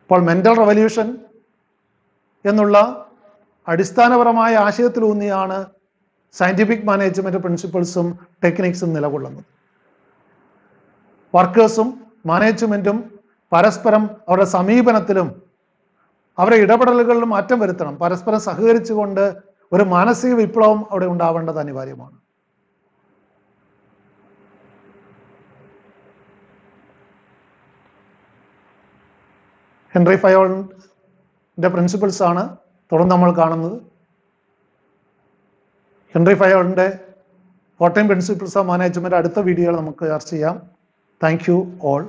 അപ്പോൾ മെന്റൽ റവല്യൂഷൻ എന്നുള്ള അടിസ്ഥാനപരമായ ആശയത്തിലൂന്നിയാണ് സയന്റിഫിക് മാനേജ്മെന്റ് പ്രിൻസിപ്പിൾസും ടെക്നിക്സും നിലകൊള്ളുന്നത്. വർക്കേഴ്സും മാനേജ്മെന്റും പരസ്പരം അവരുടെ സമീപനത്തിലും അവരുടെ ഇടപെടലുകളിലും മാറ്റം വരുത്തണം. പരസ്പരം സഹകരിച്ചുകൊണ്ട് ഒരു മാനസിക വിപ്ലവം അവിടെ ഉണ്ടാവേണ്ടത് അനിവാര്യമാണ്. ഹെൻറി ഫയോളിന്റെ പ്രിൻസിപ്പിൾസ് ആണ് തുടർന്ന് നമ്മൾ കാണുന്നത്. ഹെൻറി ഫയോളിന്റെ 14 പ്രിൻസിപ്പിൾസ് ഓഫ് മാനേജ്മെന്റ് അടുത്ത വീഡിയോയിൽ നമുക്ക് ചർച്ച ചെയ്യാം. Thank you all.